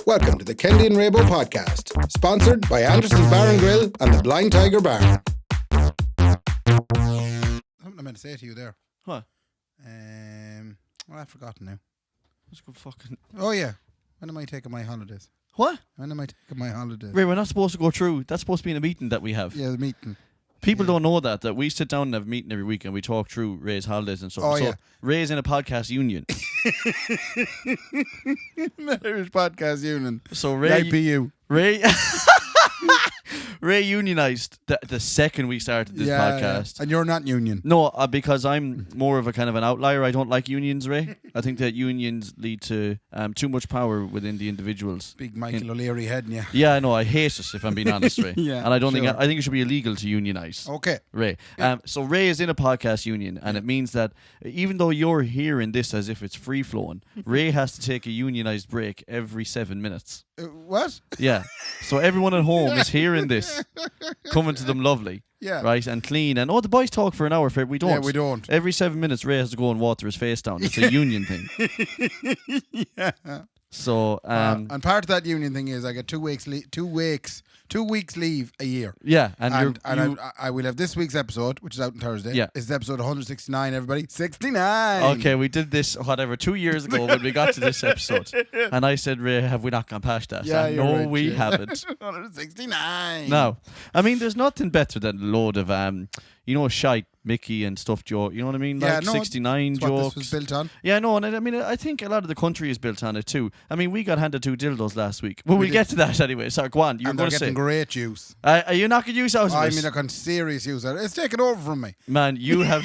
Welcome to the Kendy and Raybo podcast, sponsored by Anderson's Bar and Grill and the Blind Tiger Bar. Something I meant to say to you there. What? Well, I've forgotten now. That's good fucking... Oh, yeah. When am I taking my holidays? What? When am I taking my holidays? Ray, we're not supposed to go through. That's supposed to be in a meeting that we have. Yeah, the meeting. People don't know that we sit down and have a meeting every week and we talk through Ray's holidays and stuff. Oh, so yeah. Ray's in a podcast union. Irish Podcast Union. So Ray... IPU. Ray... Ray unionised the second we started this podcast. Yeah. And you're not union. No, because I'm more of a kind of an outlier. I don't like unions, Ray. I think that unions lead to too much power within the individuals. Big Michael O'Leary head, yeah. Yeah, I know. I hate it, if I'm being honest, Ray. Yeah, and I don't sure. I think it should be illegal to unionise. Okay. Ray. So Ray is in a podcast union, and it means that even though you're hearing this as if it's free flowing, Ray has to take a unionised break every 7 minutes. What? Yeah. So everyone at home is hearing this, coming to them lovely. Yeah. Right, and clean. And the boys talk for an hour. We don't. Yeah, we don't. Every 7 minutes, Ray has to go and water his face down. It's a union thing. Yeah. So, and part of that union thing is I get 2 weeks, 2 weeks leave a year. Yeah, I will have this week's episode, which is out on Thursday. Yeah, it's episode 169. Everybody, 69. Okay, we did this 2 years ago when we got to this episode, and I said, Ray, have we not gone past that? Yeah, no, right, we haven't. 169. No, I mean, there's nothing better than a load of shite Mickey and stuff joke. You know what I mean? Like 69 jokes. What this was built on. Yeah, no, and I think a lot of the country is built on it too. I mean, we got handed 2 dildos last week. Well, we'll get to that anyway. So, go on. You're and going they're to say. getting great use. Are you not going to use out of I it? mean, they're getting serious use out of it. It's taken over from me. Man, you have...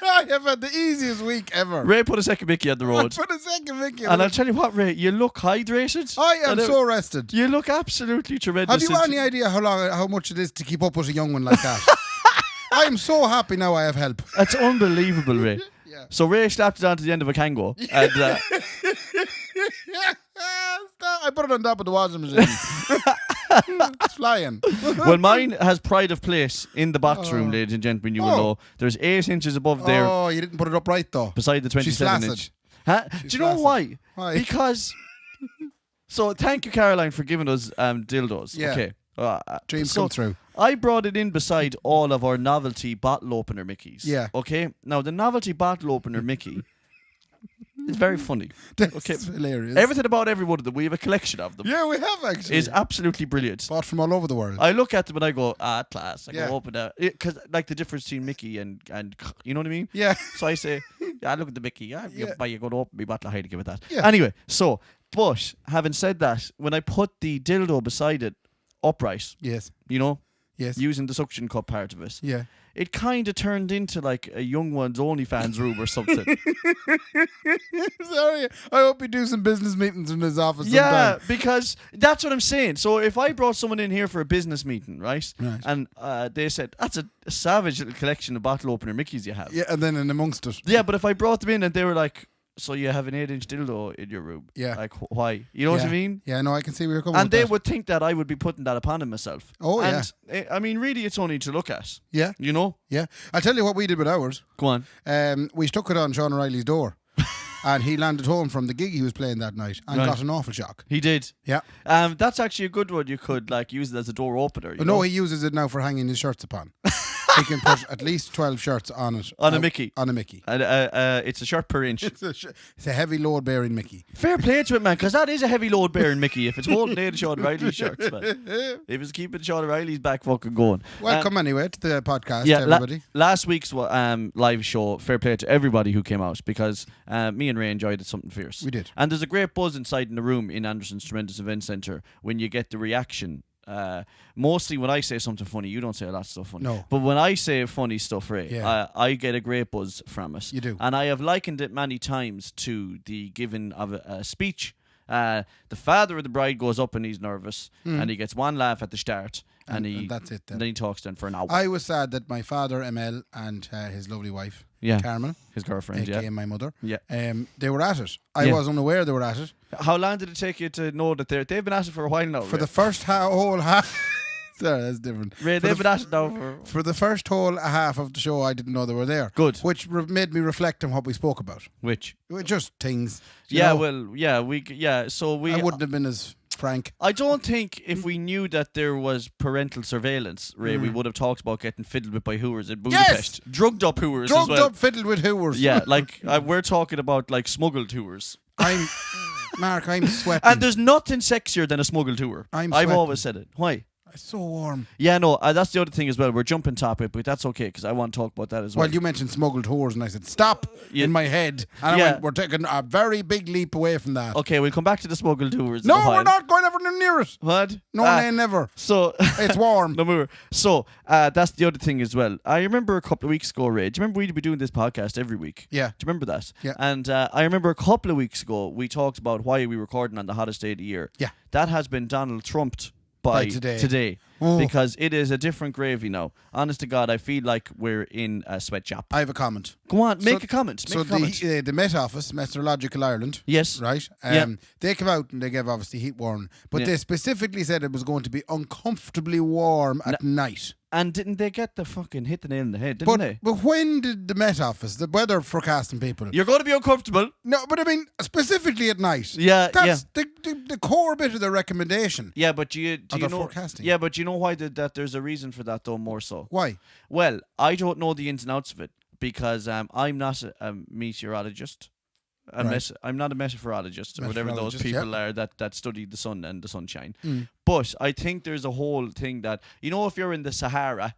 I have had the easiest week ever. Ray put a second Mickey on the road. Put a second Mickey on and I'll tell you what, Ray, you look hydrated. I am so rested. You look absolutely tremendous. Have you any idea how much it is to keep up with a young one like that? I am so happy now I have help. That's unbelievable, Ray. Yeah. So Ray slapped it onto the end of a Kango. And, I put it on top of the washing machine. It's flying. Well, mine has pride of place in the bathroom, ladies and gentlemen. You will know. There's 8 inches above there. Oh, you didn't put it up right though. Beside the 27-inch. Huh? Do you know why? Why? Because... So, thank you, Caroline, for giving us dildos. Yeah. Okay. Dreams come true. I brought it in beside all of our novelty bottle opener Mickeys. Yeah. Okay. Now, the novelty bottle opener Mickey is very funny. Okay. Hilarious. Everything about every one of them, we have a collection of them. Yeah, we have actually. Is absolutely brilliant. Bought from all over the world. I look at them and I go, class. I Yeah. go open that. Because, like, the difference between Mickey and you know what I mean? Yeah. So I say, look at the Mickey. You're going to open me bottle of Heineken with that. Yeah. Anyway, but having said that, when I put the dildo beside it upright, Yes. Yes. Using the suction cup part of it, Yeah. it kind of turned into like a young one's OnlyFans room or something. Sorry. I hope you do some business meetings in his office Yeah, sometime. because that's what I'm saying. So if I brought someone in here for a business meeting, right? And they said, that's a savage little collection of bottle opener Mickeys you have. Yeah, and then in amongst it. Yeah, but if I brought them in and they were like, so you have an 8-inch dildo in your room. Yeah. Like, why? You know what I mean? Yeah, no, I can see where you're coming And with they that. would think that I would be putting that upon him myself. Oh, and, I mean, really, it's only to look at. Yeah. You know? Yeah. I'll tell you what we did with ours. Go on. We stuck it on Sean O'Reilly's door. And he landed home from the gig he was playing that night and got an awful shock. He did. Yeah. That's actually a good one. You could use it as a door opener. You know? He uses it now for hanging his shirts upon. He can put at least 12 shirts on it. On a Mickey. On a Mickey. And it's a shirt per inch. It's a heavy load bearing Mickey. Fair play to it, man, because that is a heavy load bearing Mickey. If it's holding 8 Sean O'Reilly shirts, man. If it's keeping Sean O'Reilly's back fucking going. Welcome anyway to the podcast, everybody. Last week's live show, fair play to everybody who came out, because me and Ray enjoyed it something fierce. We did. And there's a great buzz inside in the room in Anderson's Tremendous Event Centre when you get the reaction. Mostly when I say something funny, you don't say a lot of stuff funny. No. But when I say funny stuff, Ray, Yeah. I get a great buzz from it. You do. And I have likened it many times to the giving of a speech. The father of the bride goes up and he's nervous, and he gets one laugh at the start, and that's it then. And then he talks then for an hour. I was sad that my father, ML, and his lovely wife, Carmen, his girlfriend, aka my mother, Yeah. They were at it. I was unaware they were at it. How long did it take you to know that they've been at it for a while now? For the first whole half. Sorry, that's different. Ray, they've been at it now For the first whole half of the show, I didn't know they were there. Good. Which made me reflect on what we spoke about. Which? Just things. you Yeah, know? well, yeah, so we... I wouldn't have been as frank. I don't think if we knew that there was parental surveillance, Ray, we would have talked about getting fiddled with by hooers in Budapest. Yes! Drugged up hooers as Drugged well. up, fiddled with hooers. Yeah, like we're talking about like smuggled tours. Mark, I'm sweating. And there's nothing sexier than a smuggled tour. I'm I've sweating. always said it. Why? It's so warm. Yeah, no, that's the other thing as well. We're jumping topic, but that's okay because I want to talk about that as well. Well, you mentioned smuggled whores, and I said, stop, in my head. And I Yeah. went, we're taking a very big leap away from that. Okay, we'll come back to the smuggled tours. No, in a while. we're not going ever near it. What? No, nay, never. So It's warm. No more. So that's the other thing as well. I remember a couple of weeks ago, Ray. Do you remember we'd be doing this podcast every week? Yeah. Do you remember that? Yeah. And I remember a couple of weeks ago we talked about why are we recording on the hottest day of the year. Yeah. That has been Donald Trumped by today. Oh. Because it is a different gravy now. Honest to God, I feel like we're in a sweatshop. I have a comment. Go on, make a comment. So the Met Office, Meteorological Ireland, Yes. right? They came out and they gave obviously heat warning, but they specifically said it was going to be uncomfortably warm at night. And didn't they get the fucking hit the nail in the head, didn't they? But when did the Met Office, the weather forecasting people... You're going to be uncomfortable. No, but I mean, specifically at night. Yeah, That's the core bit of the recommendation. Yeah, but do you know forecasting. Yeah, but you know why that there's a reason for that though more so. Why? Well, I don't know the ins and outs of it because I'm not a meteorologist. I'm not a meteorologist or whatever those people are that study the sun and the sunshine. But I think there's a whole thing that if you're in the Sahara,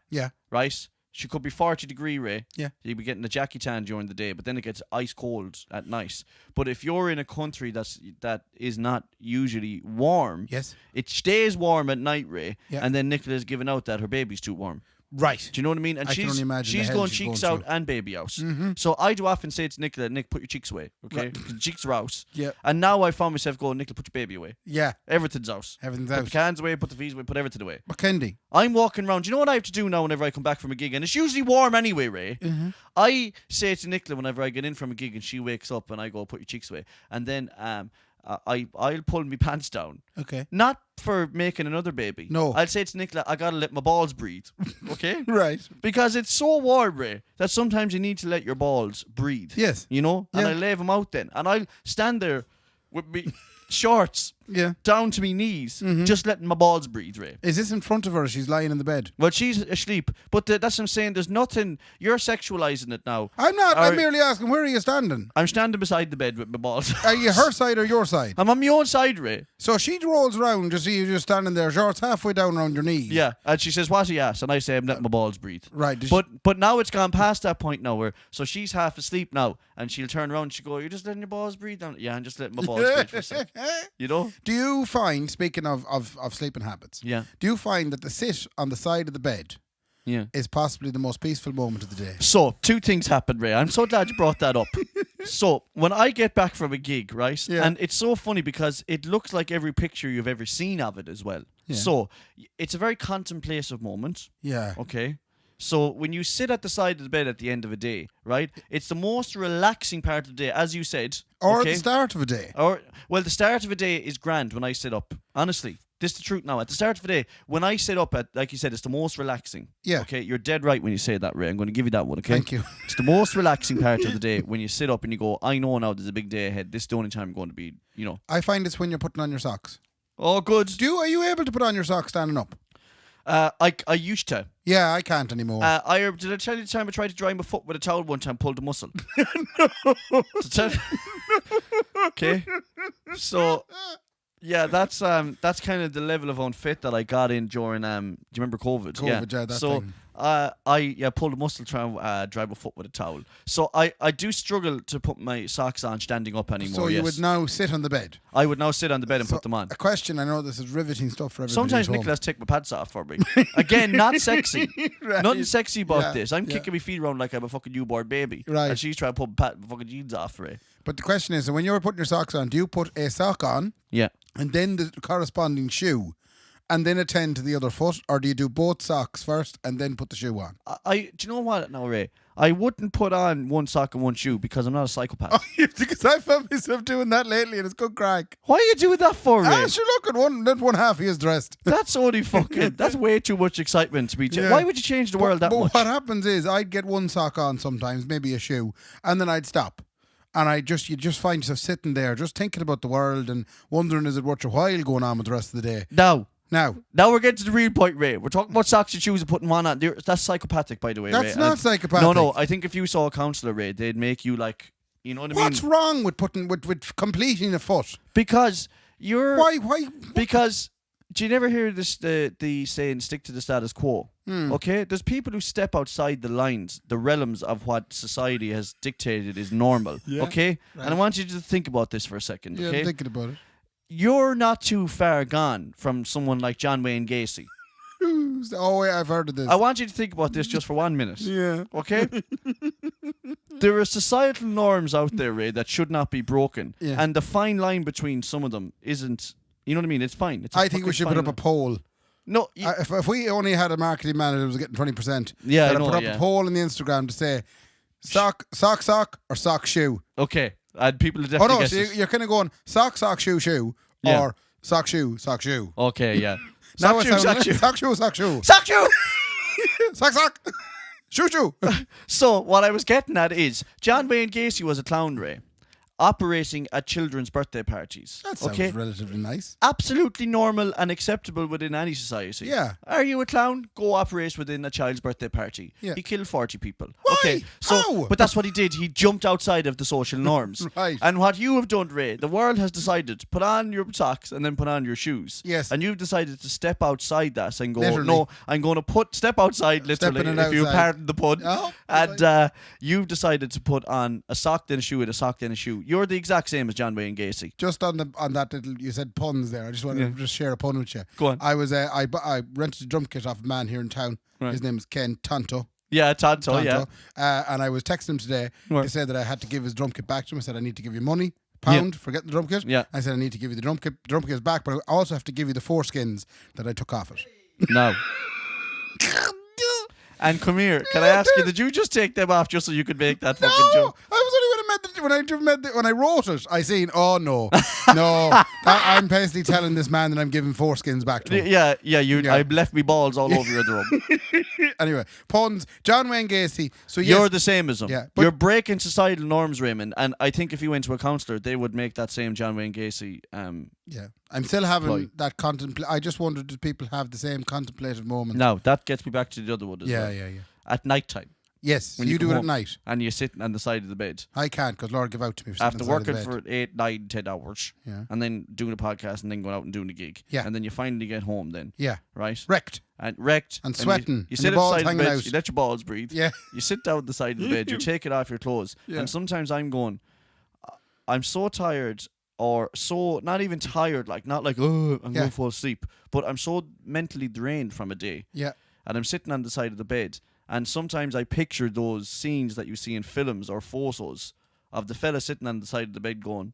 right? She could be 40-degree, Ray. Yeah. You'd be getting a Jackie tan during the day, but then it gets ice cold at night. But if you're in a country that is not usually warm, yes, it stays warm at night, Ray. Yeah. And then Nicola's giving out that her baby's too warm. Right. Do you know what I mean? And I can only imagine she's the hell going she's cheeks going out through. and baby out. Mm-hmm. So I do often say to Nicola, Nick, put your cheeks away, okay? Right. 'Cause the cheeks are out. Yeah. And now I found myself going, Nicola, put your baby away. Yeah. Everything's out. Everything's Put out. the cans away, put the fees away, put everything away. But Kendy. I'm walking around. Do you know what I have to do now whenever I come back from a gig? And it's usually warm anyway, Ray. Mm-hmm. I say to Nicola whenever I get in from a gig and she wakes up and I go, put your cheeks away. And then I'll pull my pants down. Okay. Not for making another baby. No. I'll say to Nicola, I gotta let my balls breathe. Okay? Right. Because it's so warm, Ray, that sometimes you need to let your balls breathe. Yes. And Yeah. I lay them out then. And I'll stand there with me shorts down to me knees, just letting my balls breathe, Ray. Is this in front of her? She's lying in the bed. Well, she's asleep. But that's what I'm saying. There's nothing. You're sexualizing it now. I'm not. I'm merely asking, where are you standing? I'm standing beside the bed with my balls. Are you her side or your side? I'm on my own side, Ray. So she rolls around, you see you just standing there, shorts halfway down around your knees. Yeah. And she says, what's he ass? And I say, I'm letting my balls breathe. Right. But now it's gone past that point now so she's half asleep now and she'll turn around and she'll go, you're just letting your balls breathe down. Yeah, I'm just letting my balls breathe for a sec. Do you find, speaking of sleeping habits, Yeah. do you find that the sit on the side of the bed is possibly the most peaceful moment of the day? So, two things happened, Ray. I'm so glad you brought that up. So, when I get back from a gig, right? Yeah. And it's so funny because it looks like every picture you've ever seen of it as well. Yeah. So, it's a very contemplative moment. Yeah. Okay? So, when you sit at the side of the bed at the end of a day, right? It's the most relaxing part of the day, as you said. Or okay? at the start of a day. Well, the start of a day is grand when I sit up. Honestly. This is the truth now. At the start of the day, when I sit up like you said, it's the most relaxing. Yeah. Okay, you're dead right when you say that, Ray. I'm going to give you that one, okay? Thank you. It's the most relaxing part of the day when you sit up and you go, I know now there's a big day ahead. This is the only time I'm going to be, I find it's when you're putting on your socks. Oh, good. Are you able to put on your socks standing up? I used to. Yeah, I can't anymore. Did I tell you the time I tried to dry my foot with a towel one time, pulled a muscle? Okay. So... yeah, that's kind of the level of unfit that I got in during do you remember COVID? COVID, yeah, that so thing. I pulled a muscle trying to dry my foot with a towel. So I do struggle to put my socks on standing up anymore. So you would now sit on the bed. I would now sit on the bed and put them on. A question, I know this is riveting stuff for everybody. Sometimes at home. Nicholas take my pants off for me. Again, not sexy. Right. Nothing sexy about Yeah, this. I'm yeah. kicking my feet around like I'm a fucking newborn baby. Right. And she's trying to put my fucking jeans off for me. But the question is, so when you're putting your socks on, do you put a sock on Yeah. and then the corresponding shoe? and then attend to the other foot, or do you do both socks first and then put the shoe on? Do you know what now, Ray? I wouldn't put on one sock and one shoe because I'm not a psychopath. Oh, because I found myself doing that lately and it's good crack. Why are you doing that for, Ray? Sure, look, at one half he is dressed. That's only fucking... That's way too much excitement to be... Yeah. Why would you change the world that much? What happens is I'd get one sock on sometimes, maybe a shoe, and then I'd stop. And you just find yourself sitting there just thinking about the world and wondering, is it worth your while going on with the rest of the day? Now we're getting to the real point, Ray. We're talking about socks and shoes and putting one on. That's psychopathic, by the way, Ray. That's not psychopathic. No. I think if you saw a counsellor, Ray, they'd make you like, you know what I mean? What's wrong with with completing a foot? Because you're... Why? Because... Do you never hear this the saying, stick to the status quo? Okay? There's people who step outside the lines, the realms of what society has dictated is normal. Yeah, okay? Right. And I want you to think about this for a second, okay? I'm thinking about it. You're not too far gone from someone like John Wayne Gacy. Oh, yeah, I've heard of this. I want you to think about this just for 1 minute. Yeah. Okay? There are societal norms out there, Ray, that should not be broken. Yeah. And the fine line between some of them isn't... You know what I mean? It's fine. I think we should put up a poll. No, if we only had a marketing manager who was getting 20%, yeah, I'd put up a poll on the Instagram to say sock, or sock, shoe. Okay, and people are definitely. Oh no, so you're kind of going sock, shoe, yeah. or sock, shoe. Okay, yeah. Sock, shoe. Sock, shoe. Sock. Shoe. So what I was getting at is John Wayne Gacy was a clown, Ray, operating at children's birthday parties. That sounds relatively nice. Absolutely normal and acceptable within any society. Yeah. Are you a clown? Go operate within a child's birthday party. Yeah. He killed 40 people. Why? Okay. So, How? but that's what he did. He jumped outside of the social norms. Right. And what you have done, Ray, the world has decided put on your socks and then put on your shoes. Yes. And you've decided to step outside that and go, literally. No, I'm going to step outside, literally, if you pardon the pun. Oh, and you've decided to put on a sock, then a shoe, and a sock, then a shoe. You're the exact same as John Wayne Gacy. Just on that little, you said puns there. I just want to just share a pun with you. Go on. I was I rented a drum kit off a man here in town. Right. His name is Ken Tonto. Yeah, Tonto. Yeah. And I was texting him today. Right. He said that I had to give his drum kit back to him. I said I need to give you money. £1 for getting the drum kit. Yeah. I said I need to give you the drum kit. Drum kit is back, but I also have to give you the foreskins that I took off it. No. And come here, can I ask you, did you just take them off just so you could make that fucking joke? I was only when I wrote it, I seen, oh no, I'm basically telling this man that I'm giving foreskins back to him. Yeah. I left me balls all over your drum. Anyway, puns. John Wayne Gacy. So yes, you're the same as him. Yeah, you're breaking societal norms, Raymond. And I think if you went to a counsellor, they would make that same John Wayne Gacy. Yeah, I'm still having that I just wondered, do people have the same contemplative moment? No, that gets me back to the other one as well. Yeah. At night time. Yes, when you do it at night. And you're sitting on the side of the bed. I can't, because Lord give out to me. After working for 8, 9, 10 hours. Yeah. And then doing a podcast and then going out and doing a gig. Yeah. And then you finally get home then. Yeah. Right? Wrecked. And sweating. You sit at the side of the bed, you let your balls breathe. Yeah. You sit down at the side of the bed, you take it off your clothes. Yeah. And sometimes I'm so tired, or so, not even tired, like, not like, oh, I'm going to fall asleep. But I'm so mentally drained from a day. Yeah. And I'm sitting on the side of the bed. And sometimes I picture those scenes that you see in films or photos of the fella sitting on the side of the bed going,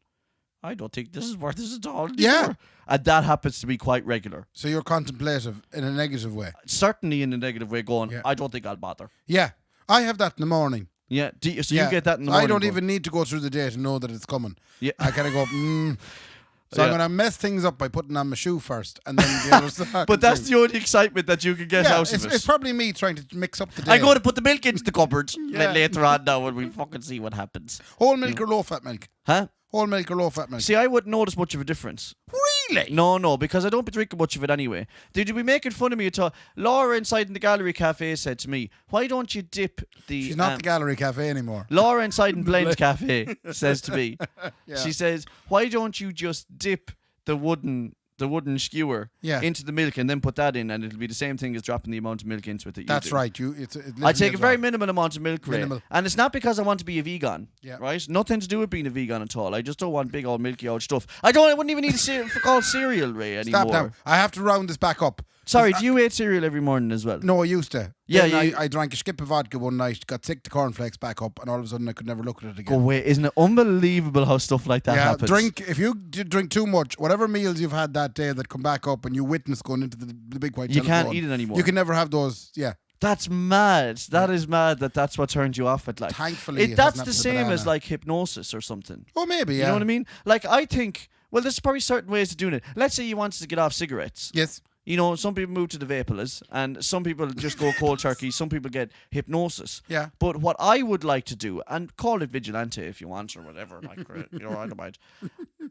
I don't think this is worth this at all. Yeah. And that happens to be quite regular. So you're contemplative in a negative way? Certainly in a negative way, going, I don't think I'll bother. Yeah. I have that in the morning. Yeah. You get that in the morning? I don't even need to go through the day to know that it's coming. Yeah. I kind of go, So I'm going to mess things up by putting on my shoe first, and then the other stuff. But that's the only excitement that you can get out of it. It's probably me trying to mix up the day. I go to put the milk into the cupboard later on now, and we'll fucking see what happens. Whole milk or low-fat milk? Huh? Whole milk or low-fat milk? See, I wouldn't notice much of a difference. Really? No, because I don't be drinking much of it anyway. Did you be making fun of me at all? Laura inside in the Gallery Cafe said to me, why don't you dip the... She's not the Gallery Cafe anymore. Laura inside in Blend Cafe says to me, she says, why don't you just dip the wooden skewer into the milk and then put that in, and it'll be the same thing as dropping the amount of milk into it that you That's do. right. I take a very minimal amount of milk, Ray. And it's not because I want to be a vegan, right? Nothing to do with being a vegan at all. I just don't want big old milky old stuff. I wouldn't even need to call cereal, Ray, anymore. Stop now. I have to round this back up. Sorry, do you eat cereal every morning as well? No, I used to. Yeah, Then I drank a skip of vodka one night, got sick to cornflakes back up, and all of a sudden I could never look at it again. Go away. Isn't it unbelievable how stuff like that happens? If you drink too much, whatever meals you've had that day that come back up and you witness going into the big white You telephone, can't eat it anymore. You can never have those, That's mad. That is mad that's what turns you off. Like, thankfully, that's the same as like hypnosis or something. Oh, maybe, You know what I mean? Like, I think, well, there's probably certain ways of doing it. Let's say you wanted to get off cigarettes. Yes. You know, some people move to the vaporless, and some people just go cold turkey. Some people get hypnosis. Yeah. But what I would like to do, and call it vigilante if you want or whatever, like, you know, I don't mind.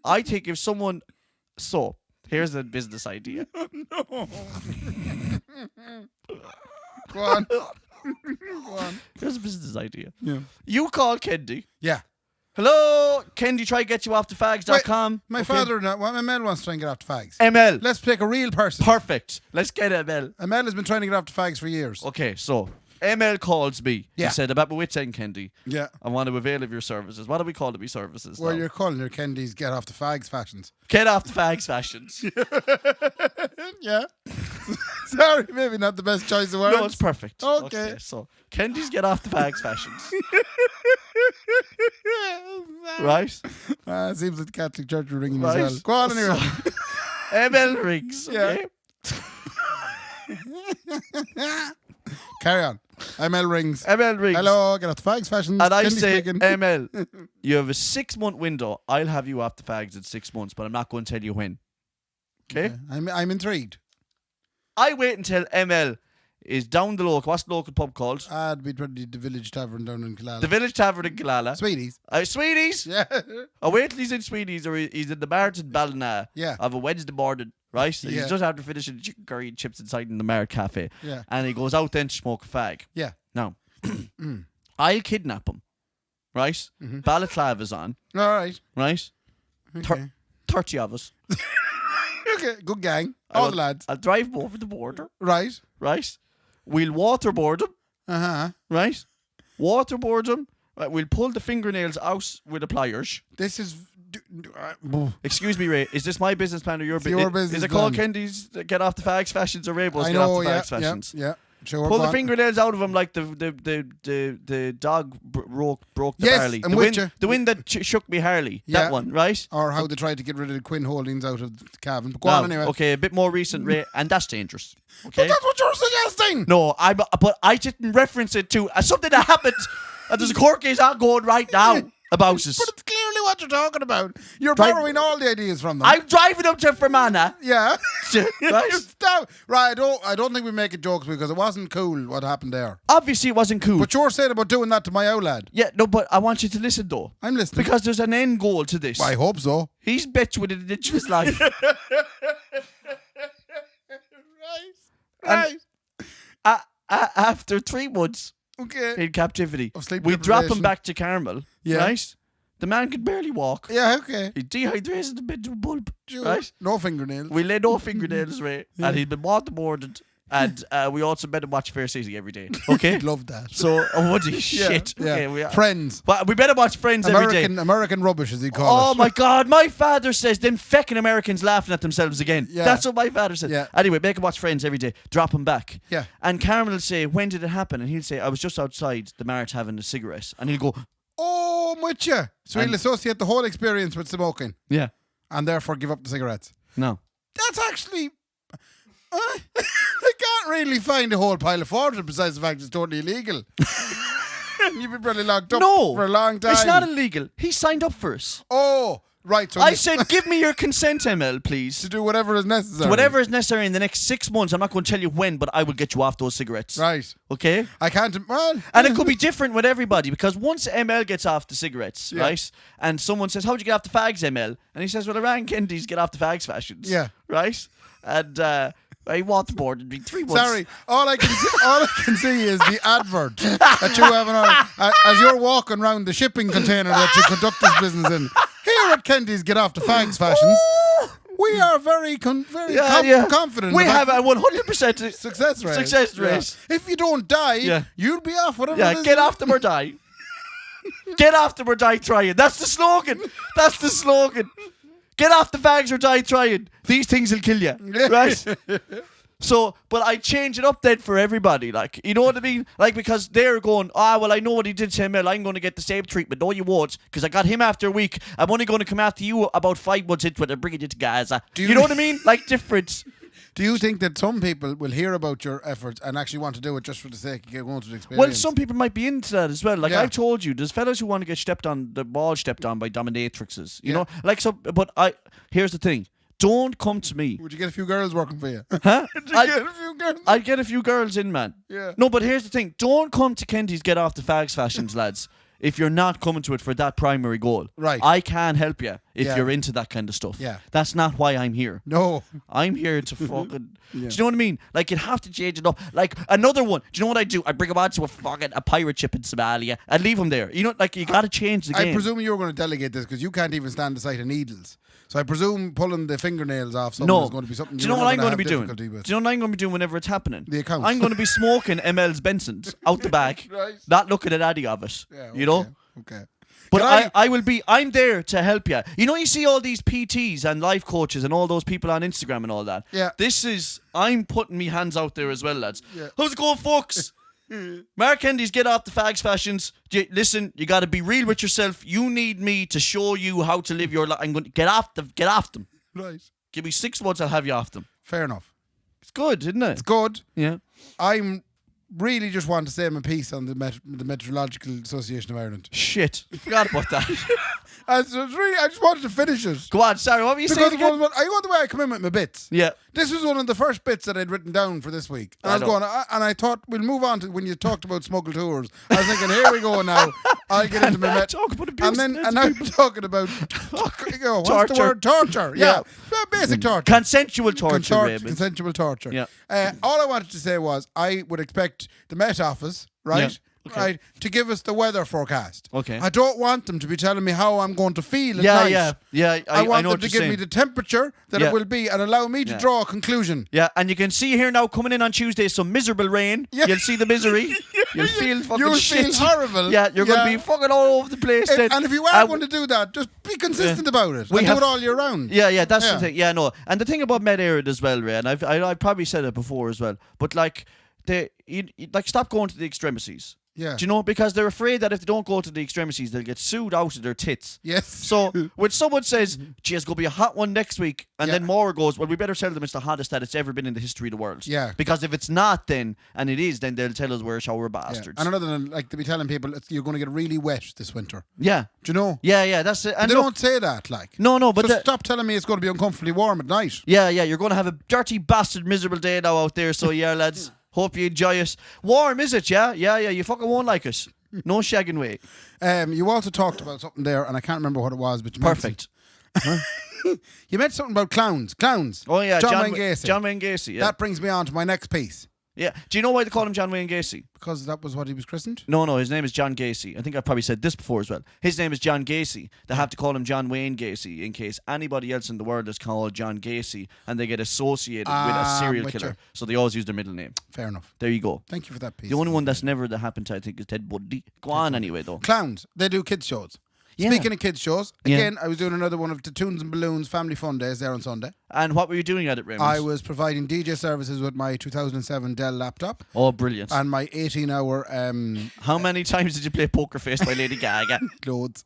I think if someone, so here's a business idea. No. Go on. Go on. Here's a business idea. Yeah. You call Kendy. Yeah. Hello, Kendy, try to get you off the fags.com. My father, ML wants to try and get off the fags. ML. Let's pick a real person. Perfect. Let's get ML. ML has been trying to get off the fags for years. Okay, so ML calls me. Yeah. He said, about my wit's end, Kendy. Yeah. I want to avail of your services. What do we call the services? Well, now? you're calling your Kendy's get off the fags fashions. Get off the fags fashions. Yeah. Sorry, maybe not the best choice of words. No, it's perfect. Okay. So, Kendy's get off the fags fashions. Right? Seems like the Catholic Church are ringing Right. as well. Go on anyway. ML rings. Okay? Carry on. ML rings. ML rings. Hello, get off the fags fashions. And I Kendy's say, speaking. ML, you have a 6-month window. I'll have you off the fags in 6 months, but I'm not going to tell you when. Okay? I'm intrigued. I wait until ML is down the local. What's the local pub called? It'd be probably the Village Tavern down in Killala. The Village Tavern in Killala. Sweeties. Sweeties. Yeah. I wait till he's in Sweeties or he's in the Mart in Ballina. Yeah. Of a Wednesday morning, right? Yeah. He's just after finishing the chicken curry and chips inside in the Mart cafe. Yeah. And he goes out then to smoke a fag. Yeah. Now, I'll kidnap him, right? Balaclava's on, All right. right? Okay. 30 of us. Okay. Good gang. All the lads. I'll drive him over the border, Right. right? We'll waterboard him, Uh-huh. right? Waterboard him. Right, we'll pull the fingernails out with the pliers. This is... Excuse me, Ray. Is this my business plan or your It's your business Is it called plan. Kendy's Get Off the Fags Fashions or Raybo's I Get know, Off the yeah, Fags Fashions? yeah. Sure, Pull go the on. fingernails out of him like the dog broke the Yes, Harley. I'm The with wind, you. the wind that shook me Harley. Yeah. That one, right? Or how they tried to get rid of the Quinn holdings out of the Cavan. But go Now, on anyway. Okay, a bit more recent, Ray, and that's dangerous. But Okay. that's what you're suggesting. No, but I didn't reference it to something that happened. And there's a court case ongoing right now about us. But it's clearly what you're talking about. You're Right. borrowing all the ideas from them. I'm driving up to Fermanagh. Yeah. Right? Stop. Right. I don't think we make it jokes because it wasn't cool what happened there. Obviously, it wasn't cool. But you're saying about doing that to my old lad. Yeah, no, but I want you to listen though. I'm listening. Because there's an end goal to this. I hope so. He's bet within an inch of his life. Right. After 3 months Okay. in captivity, Of sleep we drop him deprivation. back to Carmel. Yeah. Right? The man could barely walk. Yeah, okay. He dehydrated a bit to a bulb. Sure. Right? No fingernails. We lay no fingernails, Ray. And he'd been waterboarded. And we also made him watch Fair City every day. Okay? Love that. So, would he? Yeah, Shit. yeah. Okay, Friends. But we better watch Friends every day. American rubbish, as he call it. Oh my God, my father says them feckin' Americans laughing at themselves again. Yeah. That's what my father said. Yeah. Anyway, make him watch Friends every day. Drop him back. Yeah. And Carmen will say, when did it happen? And he'll say, I was just outside the Mart having a cigarette. And he'll go, Oh, I'm with you. So he'll And- associate the whole experience with smoking yeah. and therefore give up the cigarettes. No. That's actually... I can't really find a whole pile of water besides the fact it's totally illegal. You've been probably locked up No. for a long time. It's not illegal. He signed up for us. Oh, right. So I he's- said, give me your consent, ML, please. to do whatever is necessary. Whatever is necessary in the next 6 months. I'm not going to tell you when, but I will get you off those cigarettes. Right. Okay? I can't... Well... And it could be different with everybody because once ML gets off the cigarettes, Yeah. right? And someone says, how'd you get off the fags, ML? And he says, well, I ran Kendy's Get Off the Fags Fashions. Yeah. Right? And I waterboarded me 3 months. Sorry, all I can see is the advert that you have on as you're walking around the shipping container that you conduct this business in. Here at Kendy's Get Off the Fags Fashions, we are very confident. We about have a 100% success rate. Success rate. Yeah. If you don't die, Yeah. you'll be off whatever. Yeah, it is. get off them or die. Get off them or die trying. That's the slogan. That's the slogan. Get off the fags or die trying. These things will kill you. Right? So, but I change it up then for everybody, like, you know what I mean? Like, because they're going, well, I know what he did to him, I'm going to get the same treatment. No, you won't, because I got him after a week. I'm only going to come after you about 5 months into it and bringing you to Gaza. You know what I mean? Like, difference. Do you think that some people will hear about your efforts and actually want to do it just for the sake of going through the experience? Well, some people might be into that as well. Like, I've told you, there's fellas who want to get the ball stepped on by dominatrixes, you know? Like, so, but here's the thing. Don't come to me. Would you get a few girls working for you? Huh? Get a few girls? I'd get a few girls in, man. Yeah. No, but here's the thing. Don't come to Kendy's Get Off the Fags Fashions, lads, if you're not coming to it for that primary goal. Right. I can't help you if you're into that kind of stuff. Yeah. That's not why I'm here. No. I'm here to fucking... Do you know what I mean? Like, you'd have to change it up. Like, another one. Do you know what I do? I bring him on to a pirate ship in Somalia and leave him there. You know, like, you got to change the game. I presume you were going to delegate this because you can't even stand the sight of needles. So I presume pulling the fingernails off someone is going to be something. Do you know what I'm going to be doing? Do you know what I'm going to be doing whenever it's happening? The accounts. I'm going to be smoking ML's Benson's out the back, right. Not looking at any of it. Yeah, you know? Okay. But I'm there to help you. You know, you see all these PTs and life coaches and all those people on Instagram and all that. Yeah. I'm putting me hands out there as well, lads. Yeah. How's it going, folks? Mark Kendy's Get Off the Fags Fashions. Listen, you got to be real with yourself. You need me to show you how to live your life. I'm going to get off them. Right. Give me 6 months, I'll have you off them. Fair enough. It's good, isn't it? It's good. Yeah. I'm really just want to say my piece on the Meteorological Association of Ireland. Shit. Forgot about that. I just wanted to finish it. Go on, sorry, what were you saying again? I go the way I come in with my bits. Yeah. This was one of the first bits that I'd written down for this week. And I thought we'll move on to when you talked about smuggled tours. I was thinking, here we go now. I'll get into my talk about abuse. and now you're talking about what's torture. the word? Torture. Yeah. Basic torture. Consensual torture. Consensual torture. Yeah. All I wanted to say was I would expect the Met Office, right? Yeah. Okay. Right, to give us the weather forecast. Okay. I don't want them to be telling me how I'm going to feel at night. Yeah. I want know them to give me the temperature that it will be and allow me to draw a conclusion. Yeah, and you can see here now coming in on Tuesday some miserable rain. Yeah. You'll see the misery. You'll feel fucking shit. You'll feel horrible. Yeah, you're going to be fucking all over the place. And if you are going to do that, just be consistent about it. Do it all year round. Yeah, that's the thing. Yeah, no. And the thing about Med-Arid as well, Ray, and I've probably said it before as well, but like, stop going to the extremities. Yeah. Do you know? Because they're afraid that if they don't go to the extremities, they'll get sued out of their tits. Yes. So when someone says, gee, it's going to be a hot one next week, and then Maura goes, well, we better tell them it's the hottest that it's ever been in the history of the world. Yeah. Because if it's not then, and it is, then they'll tell us we're shower bastards. And another than, like, to be telling people you're going to get really wet this winter. Yeah. Do you know? Yeah, that's it. And they don't say that, like. No, but... So stop telling me it's going to be uncomfortably warm at night. Yeah, you're going to have a dirty bastard miserable day now out there, so yeah, lads. Hope you enjoy it. Warm, is it? Yeah, you fucking won't like it. No shagging way. You also talked about something there, and I can't remember what it was, but you perfect. You meant something about clowns. Oh yeah, John Wayne Gacy. John Wayne Gacy. Yeah. That brings me on to my next piece. Yeah. Do you know why they call him John Wayne Gacy? Because that was what he was christened? No, his name is John Gacy. I think I've probably said this before as well. His name is John Gacy. They have to call him John Wayne Gacy in case anybody else in the world is called John Gacy and they get associated with a serial killer. So they always use their middle name. Fair enough. There you go. Thank you for that piece. The only one that's never happened to, I think, is Ted Bundy. Go on anyway, though. Clowns. They do kids shows. Yeah. Speaking of kids shows, again, I was doing another one of the Tunes and Balloons Family Fun Days there on Sunday. And what were you doing at it, Raymond? I was providing DJ services with my 2007 Dell laptop. Oh, brilliant. And my 18-hour... How many times did you play Poker Face by Lady Gaga? Loads.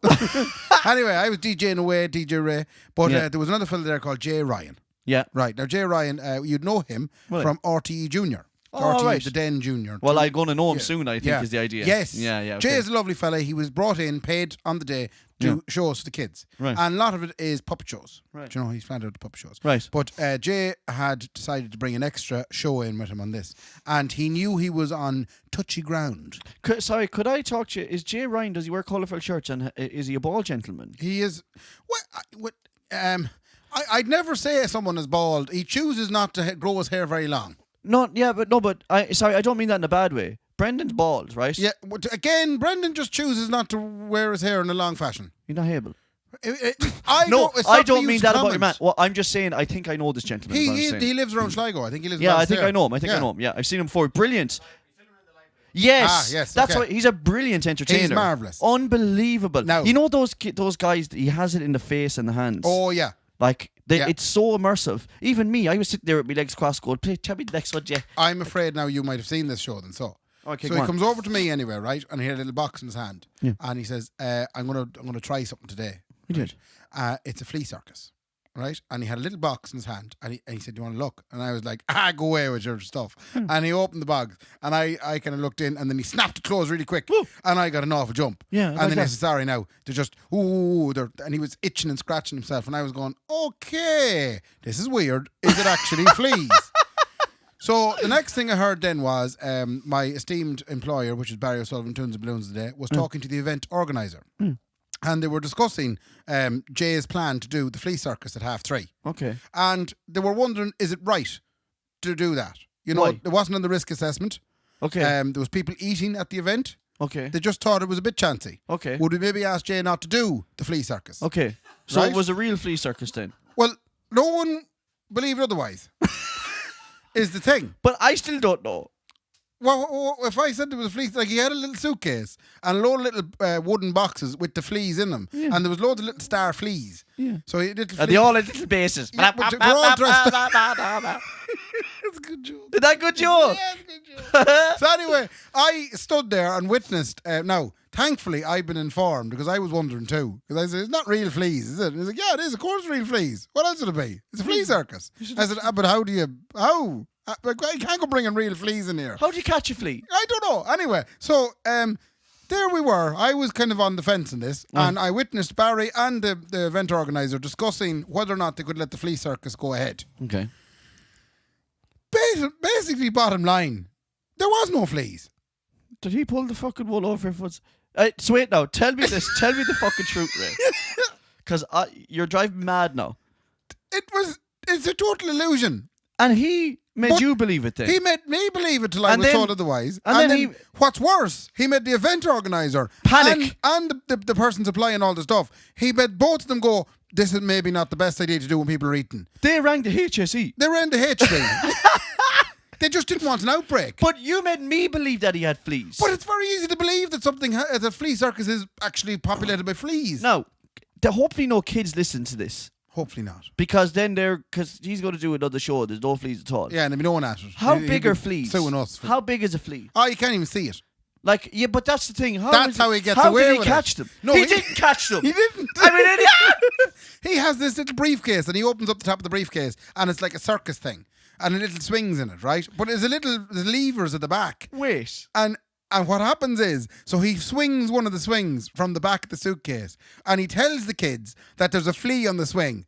Anyway, I was DJing away, DJ Ray. But there was another fella there called Jay Ryan. Yeah. Right. Now, Jay Ryan, you'd know him from RTE Junior. Oh, right. The Den Junior. Well, I'm going to know him soon, I think, is the idea. Yes. Yeah. Okay. Jay is a lovely fella. He was brought in, paid on the day to show us the kids. Right. And a lot of it is puppet shows. Right. Do you know, he's planned out the puppet shows. Right. But Jay had decided to bring an extra show in with him on this. And he knew he was on touchy ground. Sorry, could I talk to you? Is Jay Ryan, does he wear colourful shirts and is he a bald gentleman? He is... I'd never say someone is bald. He chooses not to grow his hair very long. But I don't mean that in a bad way. Brendan's bald, right? Yeah, again, Brendan just chooses not to wear his hair in a long fashion. You're not able. I don't mean that about your man. Well, I'm just saying, I think I know this gentleman. He lives around Sligo. I think he lives I around think I know him. I know him. Yeah, I've seen him before. Brilliant. Yes, that's why he's a brilliant entertainer. He's marvellous. Unbelievable. Now, you know those guys, he has it in the face and the hands. Oh, yeah. Like, It's so immersive. Even me, I was sitting there with my legs crossed going, tell me the next one, Jay. I'm afraid now you might have seen this show then, so. Okay, so he comes over to me anyway, right? And he had a little box in his hand. Yeah. And he says, I'm gonna try something today. He did. It's a flea circus. Right? And he had a little box in his hand and he said, do you want to look? And I was like, go away with your stuff. And he opened the box and I kind of looked in and then he snapped it closed really quick. Woo. And I got an awful jump. Yeah. And then he said, sorry now. They're just, and he was itching and scratching himself. And I was going, okay, this is weird. Is it actually fleas? So the next thing I heard then was my esteemed employer, which is Barry O'Sullivan, Tunes and Balloons today, was talking to the event organizer. And they were discussing Jay's plan to do the flea circus at 3:30. Okay. And they were wondering, is it right to do that? You know, Why? it wasn't on the risk assessment. Okay. There was people eating at the event. Okay. They just thought it was a bit chancy. Okay. Would we maybe ask Jay not to do the flea circus? Okay. So Right? it was a real flea circus then? Well, no one believed otherwise. Is the thing. But I still don't know. Well, if I said there was a flea, like he had a little suitcase and a load of little wooden boxes with the fleas in them, and there was loads of little star fleas. Yeah. So he little. They all had little bases. Yeah, but they're all dressed up. That's a good joke. Is that good joke? Yeah, it's a good joke. So anyway, I stood there and witnessed. Now, thankfully, I've been informed because I was wondering too. Because I said, "It's not real fleas, is it?" And he's like, "Yeah, it is. Of course, real fleas. What else would it be? It's a flea circus." I said, "But how do you? How? Like, I can't go bringing real fleas in here." How do you catch a flea? I don't know. Anyway, so there we were. I was kind of on the fence in this, and I witnessed Barry and the event organizer discussing whether or not they could let the flea circus go ahead. Okay. Basically, bottom line, there was no fleas. Did he pull the fucking wool over your foot? So wait now. Tell me this. Tell me the fucking truth, Ray. Because you're driving mad now. It's a total illusion. And he made you believe it then. He made me believe it till I was told otherwise. And then what's worse, he made the event organizer panic. And the person supplying all the stuff. He made both of them go, this is maybe not the best idea to do when people are eating. They rang the HSE. They ran the HSE. They just didn't want an outbreak. But you made me believe that he had fleas. But it's very easy to believe that the flea circus is actually populated by fleas. Now, hopefully no kids listen to this. Hopefully not. Because then because he's going to do another show. There's no fleas at all. Yeah, and there'll be no one at it. How big are fleas? Suing us. How big is a flea? Oh, you can't even see it. Like, yeah, but that's the thing. That's how he gets away with it. How did he catch them? No, he didn't catch them. He didn't. I mean, he has this little briefcase and he opens up the top of the briefcase and it's like a circus thing and a little swings in it, right? But there's levers at the back. Wait. And what happens is, so he swings one of the swings from the back of the suitcase and he tells the kids that there's a flea on the swing.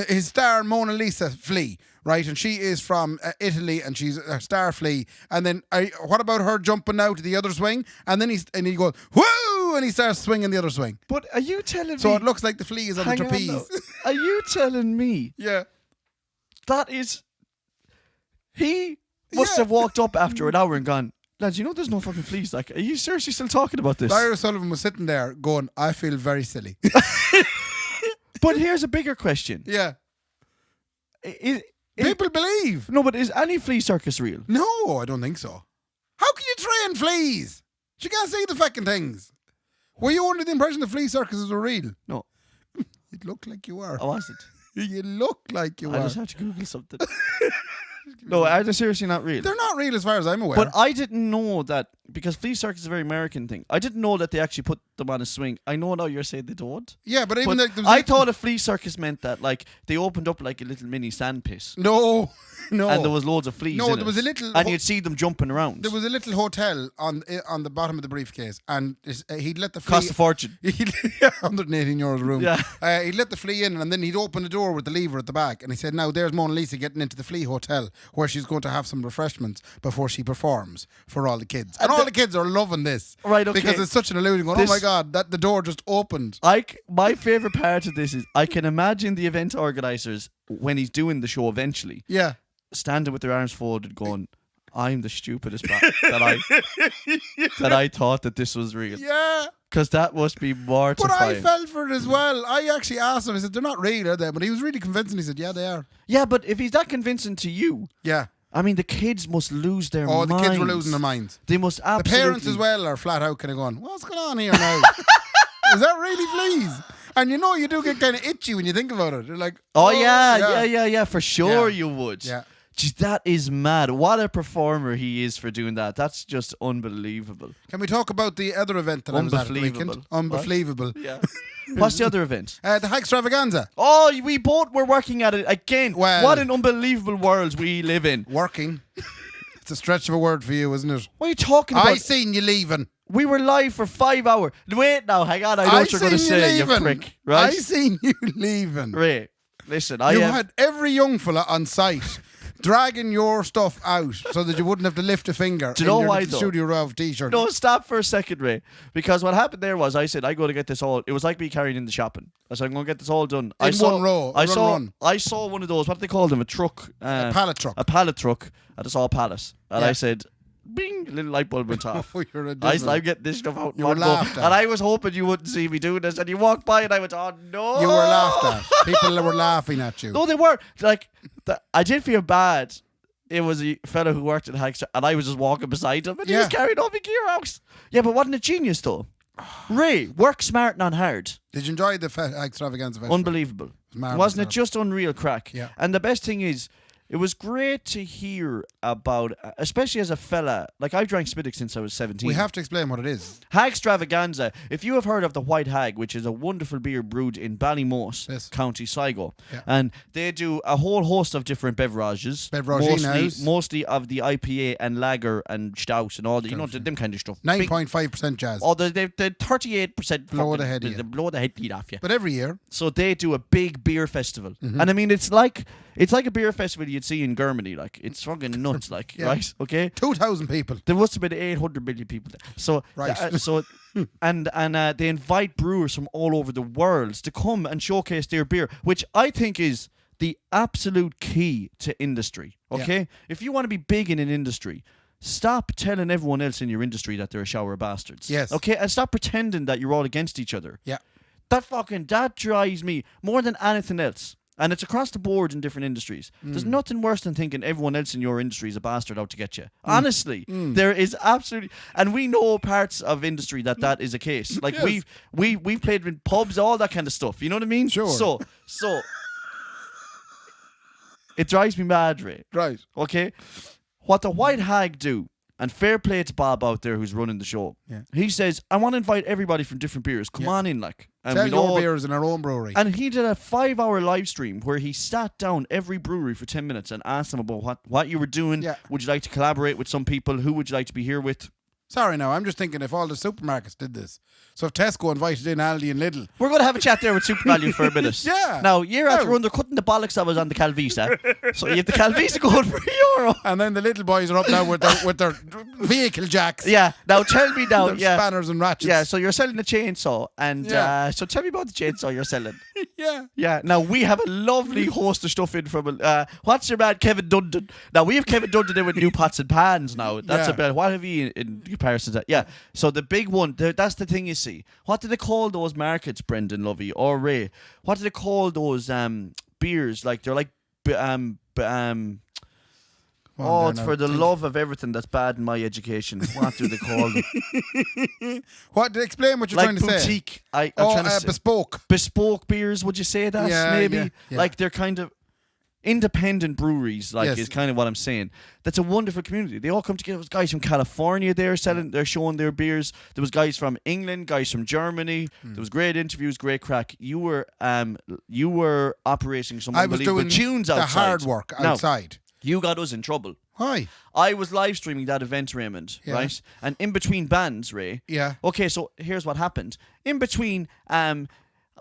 His star Mona Lisa flea, right? And she is from Italy and she's a star flea. And then what about her jumping now to the other swing? And then he goes, whoo! And he starts swinging the other swing. But are you telling me? So it looks like the flea is on the trapeze. Are you telling me? Yeah. That is... He must have walked up after an hour and gone, lads, you know there's no fucking fleas. Like, are you seriously still talking about this? Barry O'Sullivan was sitting there going, I feel very silly. But here's a bigger question. Yeah. People believe. No, but is any flea circus real? No, I don't think so. How can you train fleas? You can't see the fucking things. Were you under the impression the flea circuses were real? No. It looked like you were. I wasn't. You look like you were. I just had to Google something. No, are they seriously not real? They're not real as far as I'm aware. But I didn't know that, because flea circus is a very American thing. I didn't know that they actually put them on a swing. I know now you're saying they don't. Yeah, but even I thought a flea circus meant that, like, they opened up like a little mini sandpit. No. And there was loads of fleas in there was a little... And you'd see them jumping around. There was a little hotel on the bottom of the briefcase, and he'd let the flea... Cost a fortune. 118 euros a room. Yeah. He'd let the flea in, and then he'd open the door with the lever at the back, and he said, now there's Mona Lisa getting into the flea hotel, where she's going to have some refreshments before she performs for all the kids. And all the kids are loving this. Right, okay. Because it's such an illusion going, oh my God, that the door just opened. My favourite part of this is, I can imagine the event organisers, when he's doing the show eventually... Yeah. Standing with their arms folded going, I'm the stupidest that I thought that this was real. Yeah. Because that must be mortifying. But I fell for it as well. I actually asked him, I said, they're not real, are they? But he was really convincing. He said, yeah, they are. Yeah, but if he's that convincing to you... Yeah. I mean, the kids must lose their minds. Oh, the kids were losing their minds. They must absolutely... The parents as well are flat out kind of going, what's going on here now? Is that really fleas? And you do get kind of itchy when you think about it. You're like, oh yeah, for sure you would. Yeah. Jeez, that is mad. What a performer he is for doing that. That's just unbelievable. Can we talk about the other event that I was at the weekend? Unbelievable. Yeah. What's the other event? The High Extravaganza. Oh, we both were working at it again. Well, what an unbelievable world we live in. Working. It's a stretch of a word for you, isn't it? What are you talking about? I seen you leaving. We were live for 5 hours. Wait now, hang on. I know what you're going to say, you prick. Right? I seen you leaving. Ray, listen. You had every young fella on site dragging your stuff out so that you wouldn't have to lift a finger. Do you know why, though? Studio Rav t-shirt. No, stop for a second, Ray. Because what happened there was I said, I go to get this all. It was like me carrying in the shopping. I said, I'm going to get this all done. In one row. I saw one of those, what do they call them? A truck. A pallet truck. A pallet truck at a small palace. And I said, bing, a little light bulb went off. Oh, you're a I'm getting this stuff out. You were laughed at. And I was hoping you wouldn't see me doing this. And you walked by and I went, oh no. You were laughed at. People were laughing at you. No, they weren't. Like, I did feel bad. It was a fella who worked at High Extra, and I was just walking beside him, and he was carrying all my gear out. Yeah, but wasn't it genius, though? Ray, work smart, not hard. Did you enjoy the Extravaganza festival? Unbelievable. Wasn't it just unreal crack? Yeah. And the best thing is, it was great to hear about, especially as a fella, like I've drank Spittock since I was 17. We have to explain what it is. Hag Extravaganza. If you have heard of the White Hag, which is a wonderful beer brewed in Ballymoss, County Sligo, and they do a whole host of different beverages, mostly of the IPA and lager and stout and all the, them kind of stuff. 9.5% jazz. Oh, the 38% blow the head off you. But every year, so they do a big beer festival, and I mean it's like a beer festival you'd see in Germany. Like, it's fucking nuts. Like, right? Okay, 2,000 people. There must have been 800 million people there. So right. And they invite brewers from all over the world to come and showcase their beer, which I think is the absolute key to industry. Okay, if you want to be big in an industry, stop telling everyone else in your industry that they're a shower of bastards. Yes. Okay, and stop pretending that you're all against each other. Yeah. That drives me more than anything else. And it's across the board in different industries. There's nothing worse than thinking everyone else in your industry is a bastard out to get you. Honestly, there is absolutely, and we know parts of industry that is a case. Like we've played in pubs, all that kind of stuff. You know what I mean? Sure. So it drives me mad, Ray. Right. Okay. What the White Hag do, and fair play to Bob out there who's running the show. Yeah. He says, I want to invite everybody from different beers. Come on in, like. And tell your beers in our own brewery. And he did a 5-hour live stream where he sat down every brewery for 10 minutes and asked them about what you were doing. Yeah. Would you like to collaborate with some people? Who would you like to be here with? Sorry now, I'm just thinking if all the supermarkets did this. So if Tesco invited in Aldi and Lidl. We're going to have a chat there with Super Value for a minute. Yeah. Now, year after undercutting the bollocks that was on the Calvisa. So you have the Calvisa going for €1. And then the little boys are up now with their vehicle jacks. Yeah. Now tell me now. Spanners and ratchets. Yeah, so you're selling a chainsaw. And so tell me about the chainsaw you're selling. Yeah. Yeah. Now we have a lovely host of stuff in from what's your man Kevin Dundon? Now we have Kevin Dundon in with new pots and pans now. That's about what have you in comparison to that? Yeah. So the big one, that's the thing you see. What do they call those markets, Brendan Lovey or Ray? What do they call those beers? Like they're like it's for the love of everything that's bad in my education. What do they call them? What? Explain what you're trying to say. Boutique. I'm trying to say bespoke. Bespoke beers, would you say that? Yeah, maybe? Yeah. Like they're kind of independent breweries, is kind of what I'm saying. That's a wonderful community. They all come together. There was guys from California there they're showing their beers. There was guys from England, guys from Germany. There was great interviews, great crack. You were operating some unbelievable tunes outside. The hard work outside. Now, you got us in trouble. Why? I was live streaming that event, Raymond, right? And in between bands, Ray. Yeah. Okay, so here's what happened. In between,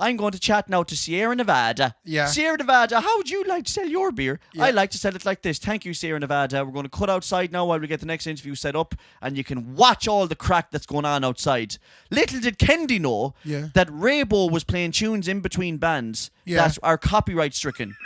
I'm going to chat now to Sierra Nevada. Yeah. Sierra Nevada, how would you like to sell your beer? Yeah. I like to sell it like this. Thank you, Sierra Nevada. We're going to cut outside now while we get the next interview set up, and you can watch all the crack that's going on outside. Little did Kendy know that Raybo was playing tunes in between bands that are copyright stricken.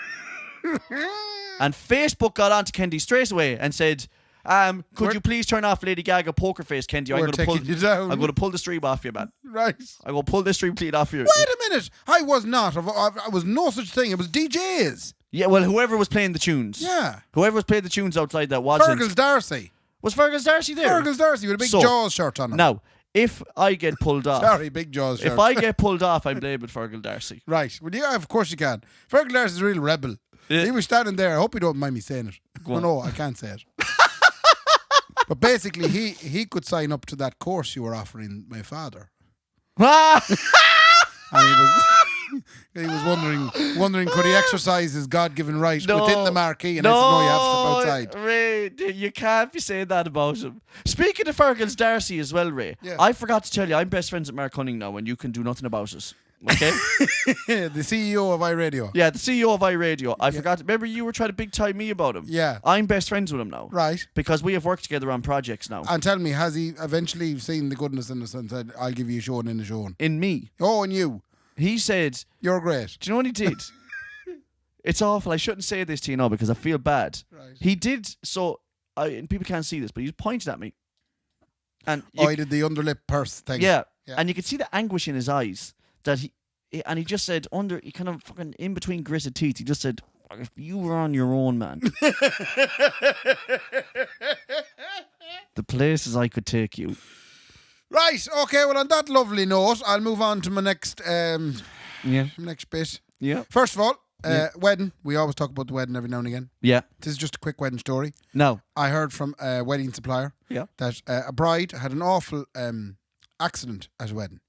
And Facebook got onto Kendy straight away and said, could you please turn off Lady Gaga Poker Face, Kendy? I'm going to pull the stream off you, man. Right. I'm going to pull the stream clean off you. Wait a minute. I was not. I was no such thing. It was DJs. Yeah, well, whoever was playing the tunes. Yeah. Whoever was playing the tunes outside that wasn't. Fergus Darcy. Was Fergus Darcy there? Fergus Darcy with a big Jaws shirt on him. Now, if I get pulled off, Sorry, big jaws. if I get pulled off, I'm blaming Fergal Darcy. Right. Well, yeah, of course you can. Fergal Darcy is a real rebel. Yeah. He was standing there. I hope you don't mind me saying it. No, I can't say it. But basically, he could sign up to that course you were offering my father. And he was wondering could he exercise his God-given right within the marquee, and I said, no, you have to step outside. Ray, you can't be saying that about him. Speaking of Fergal's Darcy as well, Ray, I forgot to tell you, I'm best friends with Mark Cunning now, and you can do nothing about it. Okay? The CEO of iRadio. Yeah, the CEO of iRadio. I forgot. Remember, you were trying to big time me about him. Yeah. I'm best friends with him now. Right. Because we have worked together on projects now. And tell me, has he eventually seen the goodness in us and said, I'll give you a show in a show? In me. Oh, and you. He said... You're great. Do you know what he did? It's awful. I shouldn't say this to you now because I feel bad. Right. He did, and people can't see this, but he pointed at me. And he did the underlip purse thing. Yeah. And you could see the anguish in his eyes that he just said, he kind of fucking in between gritted teeth, he just said, if you were on your own, man. The places I could take you. Right, okay, well on that lovely note, I'll move on to my next next bit. Yeah. First of all, wedding. We always talk about the wedding every now and again. Yeah. This is just a quick wedding story. No. I heard from a wedding supplier that a bride had an awful accident at a wedding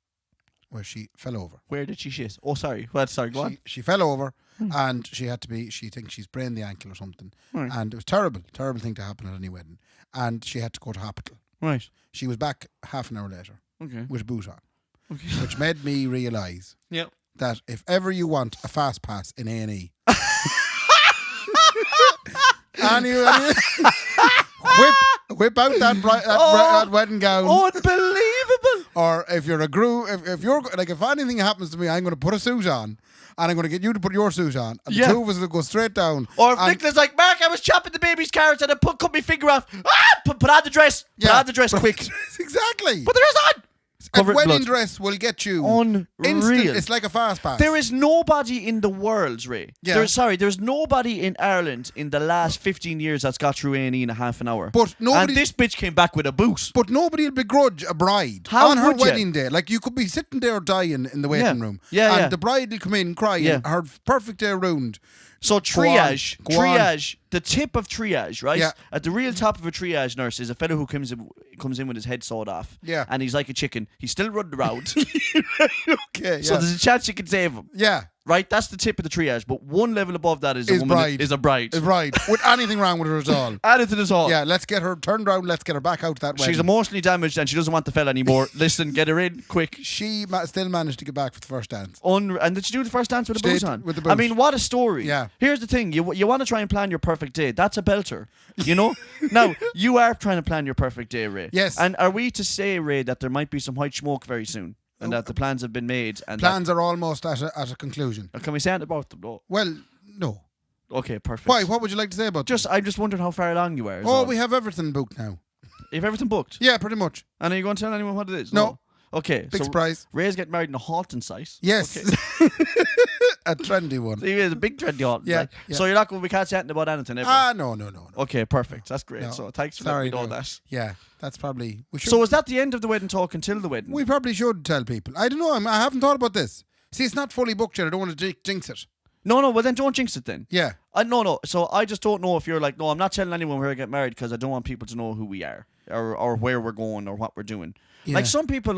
where she fell over. Where did she shit? Oh, sorry. Well, sorry, go on. She fell over and she thinks she's sprained the ankle or something. Right. And it was terrible thing to happen at any wedding. And she had to go to hospital. Right. She was back half an hour later with a boot on, which made me realise that if ever you want a fast pass in A&E, and you whip out that wedding gown. Unbelievable! Or if you're a groom, if anything happens to me, I'm going to put a suit on. And I'm going to get you to put your suit on. And the two of us will go straight down. Or if Nicola's like, Mark, I was chopping the baby's carrots and I cut my finger off. Put on the dress. Put on the dress quick. Exactly. Put the dress on. A wedding dress will get you unreal. It's like a fast pass. There is nobody in the world, Ray. Yeah. There's nobody in Ireland in the last 15 years that's got through A&E in a half an hour. And this bitch came back with a boot. But nobody will begrudge a bride on her wedding day. Like, you could be sitting there dying in the waiting room. And the bride will come in crying. Her perfect day ruined. So triage, the tip of triage, right? Yeah. At the real top of a triage nurse is a fellow who comes in with his head sawed off. Yeah. And he's like a chicken. He's still running around. Okay. So there's a chance you can save him. Yeah. Right? That's the tip of the triage. But one level above that is a bride. Is a bride. With anything wrong with her at all. Anything at all. Yeah, let's get her turned around. Let's get her back out that way. She's emotionally damaged and she doesn't want the fella anymore. Listen, get her in quick. She still managed to get back for the first dance. And did she do the first dance with the boot on? With the boot. I mean, what a story. Yeah. Here's the thing. You want to try and plan your perfect day. That's a belter. You know? Now, you are trying to plan your perfect day, Ray. Yes. And are we to say, Ray, that there might be some white smoke very soon? And that the plans have been made. And plans are almost at a conclusion. Can we say anything about them, though? Well, no. Okay, perfect. Why? What would you like to say about them? I'm just wondering how far along you are. We have everything booked now. You have everything booked? Yeah, pretty much. And are you going to tell anyone what it is? No. Okay. Big surprise. Ray's getting married in a Halton site. Yes. Okay. A trendy one. So it's a big trendy Halton site. Yeah. So you're not we can't say anything about anything ever? No. Okay, perfect. That's great. No. So thanks for letting me know that. Yeah, that's probably... So is that the end of the wedding talk until the wedding? We probably should tell people. I don't know. I haven't thought about this. See, it's not fully booked yet. I don't want to jinx it. No, well then don't jinx it then. Yeah. No. So I just don't know if you're like, no, I'm not telling anyone where I get married because I don't want people to know who we are or where we're going or what we're doing. Yeah. Like some people,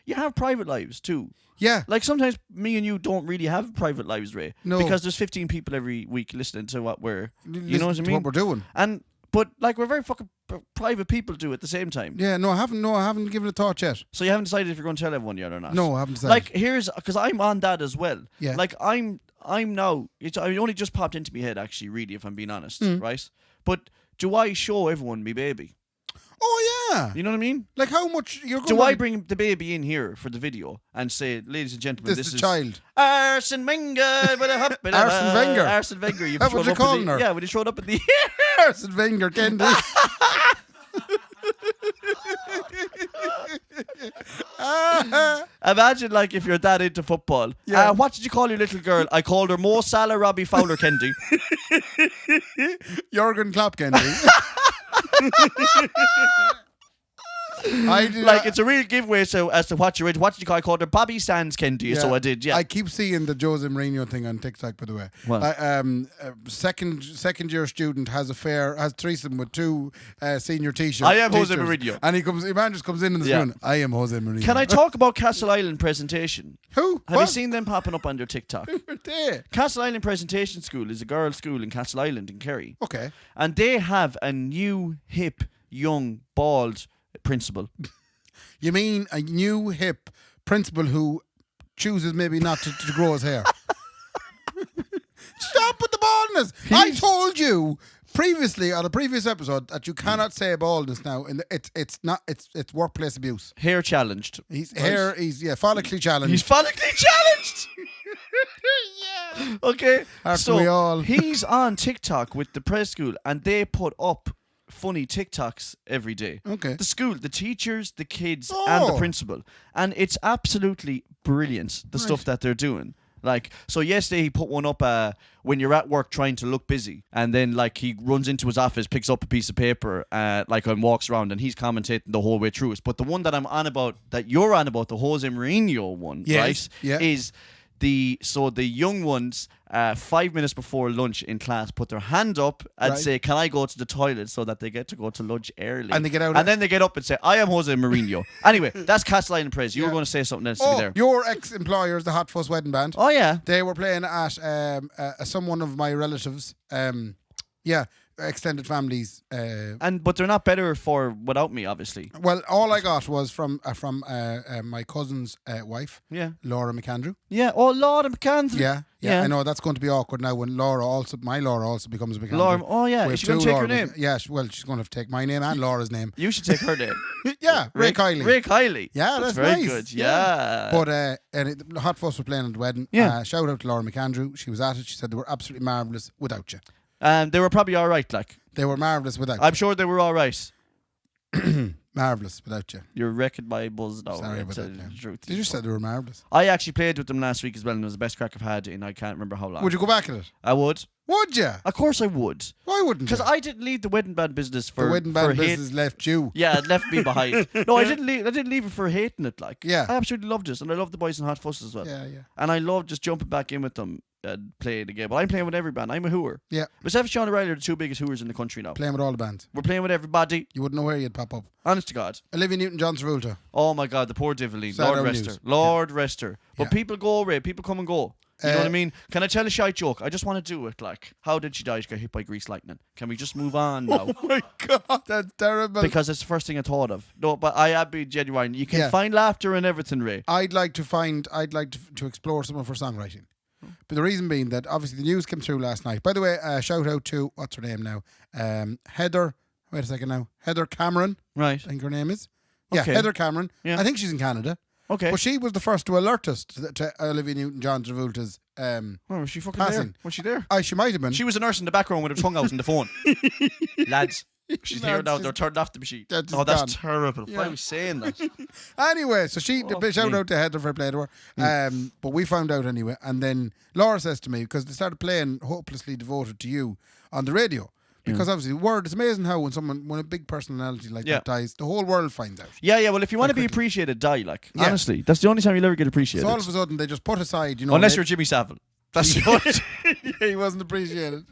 you have private lives too. Yeah. Like sometimes me and you don't really have private lives, Ray. No. Because there's 15 people every week listening to what we're, you know what I mean? What we're doing. But we're very fucking private people too at the same time. Yeah, I haven't given it a thought yet. So you haven't decided if you're going to tell everyone yet or not? No, I haven't decided. Because I'm on that as well. Yeah. I'm now, it only just popped into my head actually, really, if I'm being honest, right? But do I show everyone me baby? Oh, yeah. You know what I mean? Like how much you're going Do I bring the baby in here for the video and say, ladies and gentlemen, this is the child. Arsene Wenger. Arsene Wenger. Arsene Wenger. That's what you're calling her? Yeah, when he showed up in the Arsene Wenger, Kendy. Imagine if you're that into football. Yeah. What did you call your little girl? I called her Mo Salah, Robbie Fowler, Kendy. Jurgen Klopp, Kendy. It's a real giveaway as to what you're into. What did you call it? Bobby Sands Kendy. So I did. Yeah. I keep seeing the Jose Mourinho thing on TikTok. By the way, second year student has threesome with two senior teachers. I am Jose Mourinho, and the man just comes in the spoon. I am Jose Mourinho. Can I talk about Castle Island Presentation? Who? Have you seen them popping up on their TikTok? Who are they? Castle Island Presentation School is a girls' school in Castle Island in Kerry. Okay. And they have a new, hip, young, bald principal. You mean a new, hip principal who chooses maybe not to grow his hair? Stop with the baldness! I told you previously on a previous episode that you cannot say baldness now. It's workplace abuse. Hair challenged. He's follically challenged. He's follically challenged. Yeah. Okay. After we all. He's on TikTok with the press school, and they put up funny TikToks every day. Okay. The school, the teachers, the kids, and the principal, and it's absolutely brilliant. The stuff that they're doing. So yesterday he put one up when you're at work trying to look busy, and then he runs into his office, picks up a piece of paper, and walks around, and he's commentating the whole way through it. But the one that I'm on about, that you're on about, the Jose Mourinho one, right? Yeah. Is the young ones 5 minutes before lunch in class put their hand up and say, "Can I go to the toilet?" so that they get to go to lunch early. And they get out. And then they get up and say, "I am Jose Mourinho." Anyway, that's Castle Island Praise. You were going to say something else to me there. Your ex-employers, the Hot Fuss Wedding Band. Oh yeah. They were playing at someone of my relatives. Extended families. But they're not better for without me, obviously. Well, all I got was from my cousin's wife. Yeah. Laura McAndrew. Yeah. Oh, Laura McAndrew. Yeah. I know that's going to be awkward now when Laura also becomes McAndrew. Laura. Oh yeah. Is she going to take her name? Yeah. Well, she's going to take my name and Laura's name. You should take her name. Yeah. Ray Kiley. Ray Kiley. Yeah, that's very nice. Good. Yeah. But the Hot Fuss were playing at the wedding. Yeah. Shout out to Laura McAndrew. She was at it. She said they were absolutely marvellous without you. They were probably all right, They were marvellous without you. I'm sure they were all right. Marvellous without you. You're wrecking my buzz now. Sorry about that. Did you say they were marvellous? I actually played with them last week as well, and it was the best crack I've had in I can't remember how long. Would you go back at it? I would. Would you? Of course I would. Why wouldn't you? Because I didn't leave the wedding band business for the wedding band business left you. Yeah, it left me behind. No, I didn't leave it for hating it. Yeah. I absolutely loved it, and I love the boys in Hot Fuss as well. Yeah. And I love just jumping back in with them and playing the game. But I'm playing with every band. I'm a hooer. Yeah. Myself and Sean O'Reilly are the two biggest hooers in the country now. Playing with all the bands. We're playing with everybody. You wouldn't know where you'd pop up. Honest to God. Olivia Newton-John Travolta. Oh my God, the poor Divaline. Sad Lord rest her. Lord rest her. But people go away. People come and go. You know what I mean? Can I tell a shite joke? I just want to do it. How did she die? She got hit by grease lightning. Can we just move on now? Oh my God, that's terrible. Because it's the first thing I thought of. No, but I have been genuine. You can find laughter in everything, Ray. I'd like to explore someone for songwriting. But the reason being that obviously the news came through last night. By the way, shout out to, what's her name now? Heather, wait a second now. Heather Cameron. Right. I think her name is. Yeah, Okay. Heather Cameron. Yeah. I think she's in Canada. Okay. But she was the first to alert us to Olivia Newton-John Travolta's was she fucking passing. there? Was she there? She might have been. She was a nurse in the background with her tongue out on the phone. Lads, she's here now. They're turned off the machine. That's that's terrible. Why are we saying that? Anyway, so shout out to Heather for playing to her. But we found out anyway. And then Laura says to me, because they started playing Hopelessly Devoted to You on the radio. Because obviously, it's amazing how when a big personality like that dies, the whole world finds out. Yeah. Well, if you want to be appreciated, die. Honestly, that's the only time you'll ever get appreciated. So all of a sudden, they just put aside, unless you're Jimmy Savile. That's the only. He wasn't appreciated.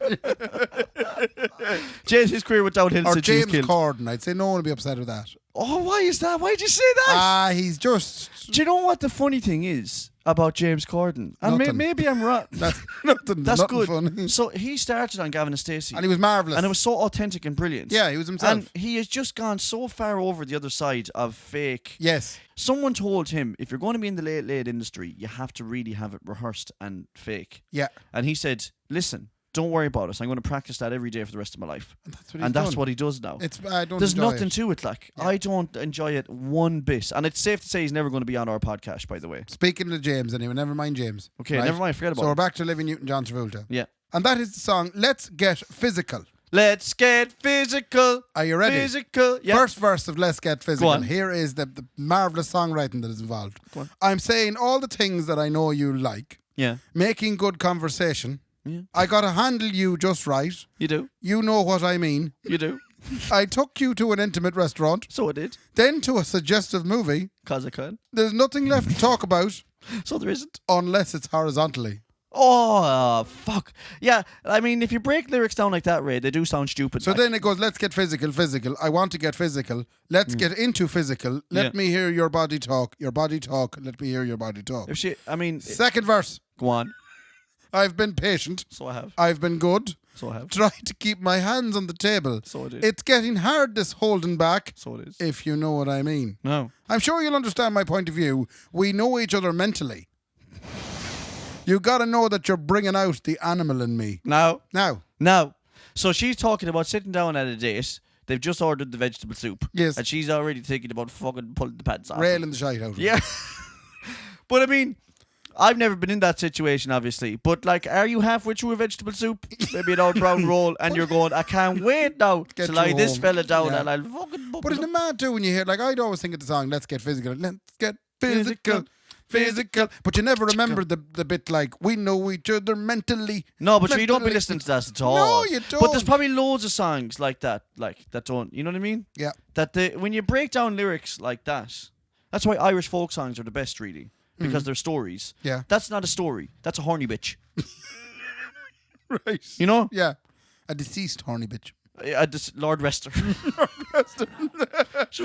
His career went downhill since he was James killed. Corden. I'd say no one would be upset with that. Oh, why is that? Why'd you say that? He's just. Do you know what the funny thing is about James Corden? And maybe I'm wrong. That's nothing. That's nothing good. Funny. So he started on Gavin and Stacey, and he was marvellous, and it was so authentic and brilliant. Yeah, he was himself, and he has just gone so far over the other side of fake. Yes. Someone told him, if you're going to be in the late industry, you have to really have it rehearsed and fake. Yeah. And he said, listen, don't worry about it. I'm going to practice that every day for the rest of my life. And that's what he does now. There's nothing to it. I don't enjoy it one bit. And it's safe to say he's never going to be on our podcast, by the way. Speaking of James, anyway, never mind James. Okay, never mind. Forget about it. So we're back to Olivia Newton-John Travolta. Yeah. And that is the song Let's Get Physical. Let's get physical. Are you ready? Physical. Yeah. First verse of Let's Get Physical. Go on. Here is the marvellous songwriting that is involved. Go on. I'm saying all the things that I know you like. Yeah. Making good conversation. Yeah. I gotta handle you just right. You do. You know what I mean. You do. I took you to an intimate restaurant. So I did. Then to a suggestive movie. Cause I could. There's nothing left to talk about. So there isn't. Unless it's horizontally. Oh, fuck. Yeah, I mean, if you break lyrics down like that, Ray, they do sound stupid. So then it goes, let's get physical. I want to get physical. Let's get into physical. Let me hear your body talk. Your body talk. Let me hear your body talk. Second verse. Go on. I've been patient. So I have. I've been good. So I have. Try to keep my hands on the table. So it is. It's getting hard, this holding back. So it is. If you know what I mean. No. I'm sure you'll understand my point of view. We know each other mentally. You got to know that you're bringing out the animal in me. Now. Now. So she's talking about sitting down at a date. They've just ordered the vegetable soup. Yes. And she's already thinking about fucking pulling the pants off. Railing the shite out of Yeah. But I mean, I've never been in that situation, obviously. But like, are you halfway through a vegetable soup? Maybe an old brown roll, and you're going, I can't wait now to lie this fella down and I'll fucking But isn't it mad too when you hear, like, I'd always think of the song, let's get physical. Let's get physical. But you never remember the bit like, we know each other mentally. No, but you don't be listening to that at all. No, you don't. But there's probably loads of songs like that don't, you know what I mean? Yeah. When you break down lyrics like that, that's why Irish folk songs are the best, really. Because they're stories. Yeah. That's not a story. That's a horny bitch. Right. You know? Yeah. A deceased horny bitch. Lord Rester. She was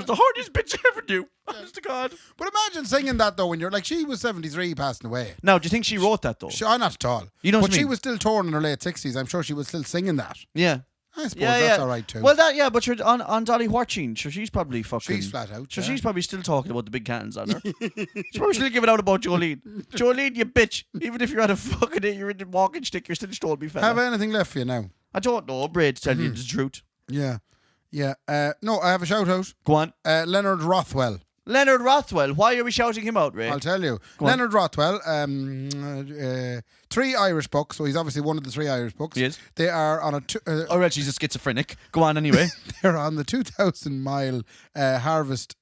the horniest bitch I ever knew. Honest to God. But imagine singing that though when you're like, she was 73 passing away. Now, do you think she wrote that though? Not at all. You know what But I she mean? was still touring in her late 60s. I'm sure she was still singing that. Yeah. I suppose that's all right too. Well, but you're on Dolly Watching, sure, she's probably fucking. She's flat out. Sure, she's probably still talking about the big cans on her. She's probably still giving out about Jolene. Jolene, you bitch. Even if you're on a fucking you're in a walking stick, you're still stole me, fella. Have anything left for you now? I don't know, Braid, to tell you the truth. Yeah. No, I have a shout out. Go on. Leonard Rothwell. Leonard Rothwell. Why are we shouting him out, Ray? I'll tell you. Go on. Leonard Rothwell, 3 Irish books, so he's obviously one of the 3 Irish books. Yes. They are on a... Or else he's a schizophrenic. Go on anyway. They're on the 2,000-mile harvest.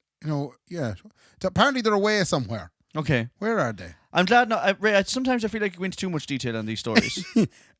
Apparently they're away somewhere. Okay. Where are they? I'm glad not. Ray, sometimes I feel like you go into too much detail on these stories.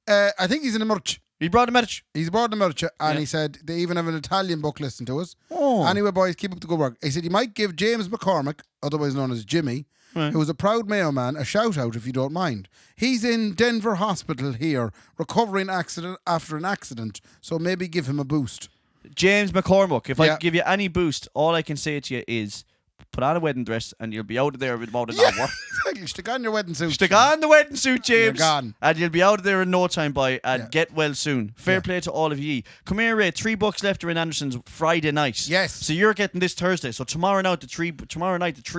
I think he's in a merch. He brought a merch. He's brought a merch, and he said they even have an Italian book listening to us. Oh. Anyway, boys, keep up the good work. He said you might give James McCormick, otherwise known as Jimmy, who is a proud Mayo man, a shout out if you don't mind. He's in Denver Hospital here, recovering after an accident, so maybe give him a boost. James McCormick, if I could give you any boost, all I can say to you is put on a wedding dress and you'll be out of there in about an hour. Exactly. Stick on your wedding suit. Stick on the wedding suit, James. You're gone. And you'll be out of there in no time, boy. And get well soon. Fair play to all of ye. Come here, Ray. 3 books left are in Anderson's Friday night. Yes. So you're getting this Thursday. So tomorrow night, the 3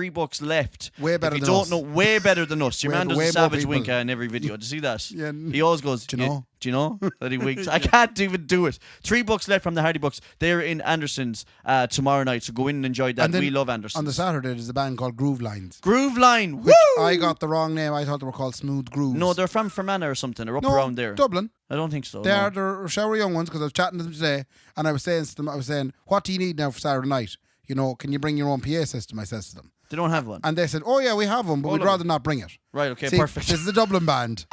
books left. Way better than us. If you don't know, way better than us. Your man does way a more savage people. wink in every video. Do you see that? Yeah. He always goes, Do you know? Do you know that he winks? I can't even do it. 3 books left from the Hardy books. They're in Anderson's tomorrow night. So go in and enjoy that. And then we love Anderson's. On the Saturday, there's a band called Groove Lines. Groove Line. Which Woo! I got the wrong name. I thought they were called Smooth Grooves. No, they're from Fermanagh or something. They're up around there. Dublin. I don't think so. They're shower young ones because I was chatting to them today and I was saying to them, what do you need now for Saturday night? You know, can you bring your own PA system? I says to them. They don't have one. And they said, oh yeah, we have one, but we'd rather not bring it. Right, okay, See, perfect. This is a Dublin band.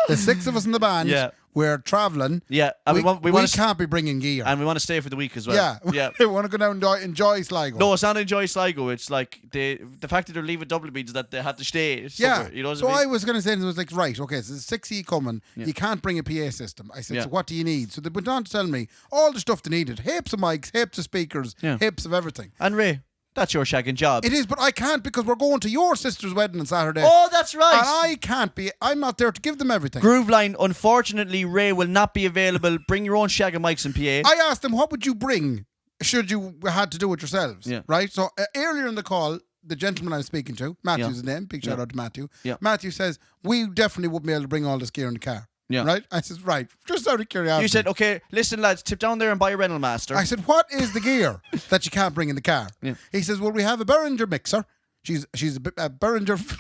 There's 6 of us in the band. Yeah. We're travelling. Yeah, and we can't be bringing gear. And we want to stay for the week as well. Yeah. We want to go down and enjoy Sligo. No, it's not enjoy Sligo. It's like the fact that they're leaving Dublin means that they have to stay somewhere. Yeah. You know what so I mean? I was going to say to them, I was like, right, okay, so there's 6 of you coming. Yeah. You can't bring a PA system. I said, Yeah. so what do you need? So they went on to tell me all the stuff they needed. Heaps of mics, heaps of speakers, heaps of everything. And Ray, that's your shagging job. It is, but I can't because we're going to your sister's wedding on Saturday. Oh, that's right. And I can't be. I'm not there to give them everything. Groove Line, unfortunately, Ray will not be available. Bring your own shagging mics and PA. I asked them, what would you bring should you had to do it yourselves? Yeah. Right? So earlier in the call, the gentleman I was speaking to, Matthew's his name, big shout out to Matthew. Yeah. Matthew says, we definitely wouldn't be able to bring all this gear in the car. Yeah. Right? I said, right, just out of curiosity. You said, okay, listen, lads, tip down there and buy a rental master. I said, what is the gear that you can't bring in the car? Yeah. He says, well, we have a Behringer mixer. She's a Behringer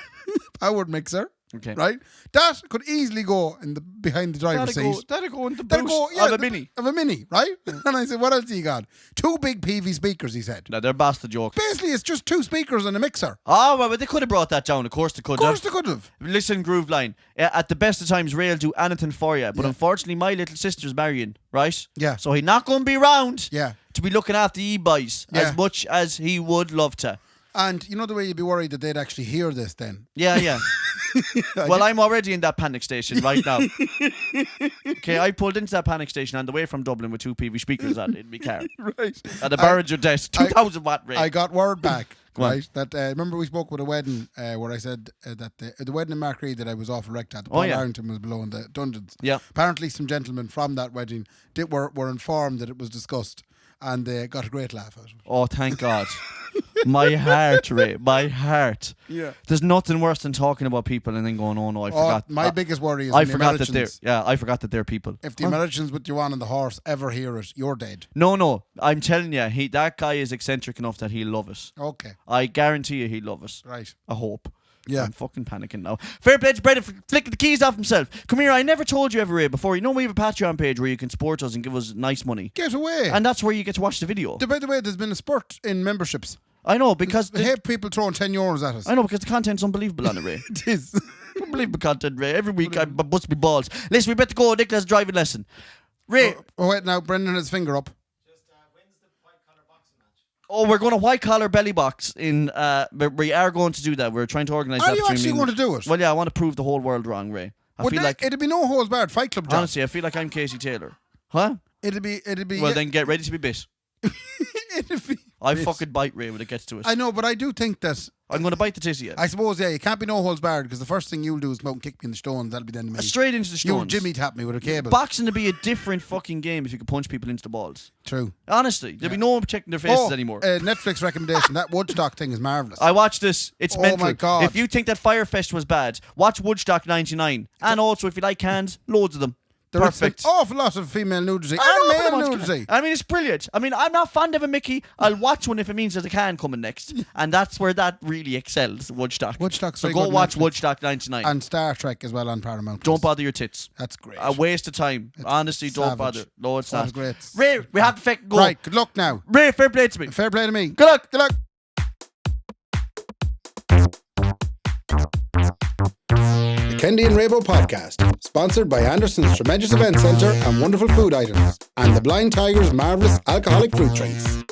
powered mixer. Okay. Right? That could easily go in the behind the driver's seat. That'd go in the boot of a Mini. Of a Mini, right? And I said, what else he got? 2 big PV speakers, he said. No, they're bastard jokes. Basically, it's just 2 speakers and a mixer. Oh, well, but they could have brought that down. Of course they could have. Of course they could have. Listen, Groove Line. At the best of times, Ray will do anything for you. But unfortunately, my little sister's marrying, right? Yeah. So he's not going to be around Yeah. to be looking after e-boys as much as he would love to. And you know the way you'd be worried that they'd actually hear this then? Yeah. Well, I'm already in that panic station right now. Okay, I pulled into that panic station on the way from Dublin with 2 PV speakers on in my car. Right. At the Barringer desk, 2,000 watt rate. I got word back, on. right? That remember we spoke with a wedding where I said that the wedding in Markree that I was off wrecked at. Paul Arrington was below in the dungeons. Yeah. Apparently, some gentlemen from that wedding were informed that it was discussed, and they got a great laugh out of it. Oh, thank God. My heart, Ray. My heart. Yeah. There's nothing worse than talking about people and then going, oh no, I forgot. My biggest worry is I when the forgot that they're. Americans, Yeah, I forgot that they're people. if the Americans with you on the horse ever hear it, you're dead. No. I'm telling you, that guy is eccentric enough that he'll love us. Okay. I guarantee you he'll love us. Right. I hope. Yeah. I'm fucking panicking now. Fair play to Brendan for flicking the keys off himself. Come here, I never told you ever, Ray, before. You know we have a Patreon page where you can support us and give us nice money. Get away. And that's where you get to watch the video. By the way, there's been a spurt in memberships. I know, because... I hate people throwing €10 at us. I know, because the content's unbelievable on it, Ray. It is. Unbelievable content, Ray. Every week I bust my balls. Listen, we better go. Nicholas' driving lesson. Ray. Oh, wait, now Brendan has his finger up. When's the white collar boxing match? Oh, we're going to white collar belly box in. We are going to do that. We're trying to organise that. Are you between actually me going and- to do it? Well, yeah, I want to prove the whole world wrong, Ray. I feel like it'd be no holds barred Fight Club job. honestly, I feel like I'm Casey Taylor. Huh? It'd be. Well, then get ready to be bit. it'd be. I fucking bite Ray when it gets to it. I know, but I do think that. I'm going to bite the tissue. I suppose, yeah, you can't be no holds barred because the first thing you'll do is come out and kick me in the stones. That'll be the end of me. Straight into the You'll stones. Jimmy tap me with a cable. Boxing would be a different fucking game if you could punch people into the balls. True. Honestly, there'd be no one protecting their faces anymore. Netflix recommendation. That Woodstock thing is marvellous. I watched this. It's mental. My God. If you think that Firefest was bad, watch Woodstock 99. And also, if you like cans, loads of them. There is an Perfect. awful lot of female nudity I know, and but male I want nudity. I mean, it's brilliant. I mean, I'm not fond of a Mickey. I'll watch one if it means there's a can coming next. And that's where that really excels, Woodstock. Woodstock's so very go good watch Netflix. Woodstock 99. And Star Trek as well on Paramount. Don't bother your tits. That's great. A waste of time. Honestly, don't savage. bother. No, it's That not. was great. Ray, we have to fucking go. Right, good luck now. Ray, fair play to me. Fair play to me. Good luck. Good luck. The Kendy and Raybo podcast, sponsored by Anderson's Tremendous Event Centre and Wonderful Food Items, and the Blind Tiger's marvellous alcoholic fruit drinks.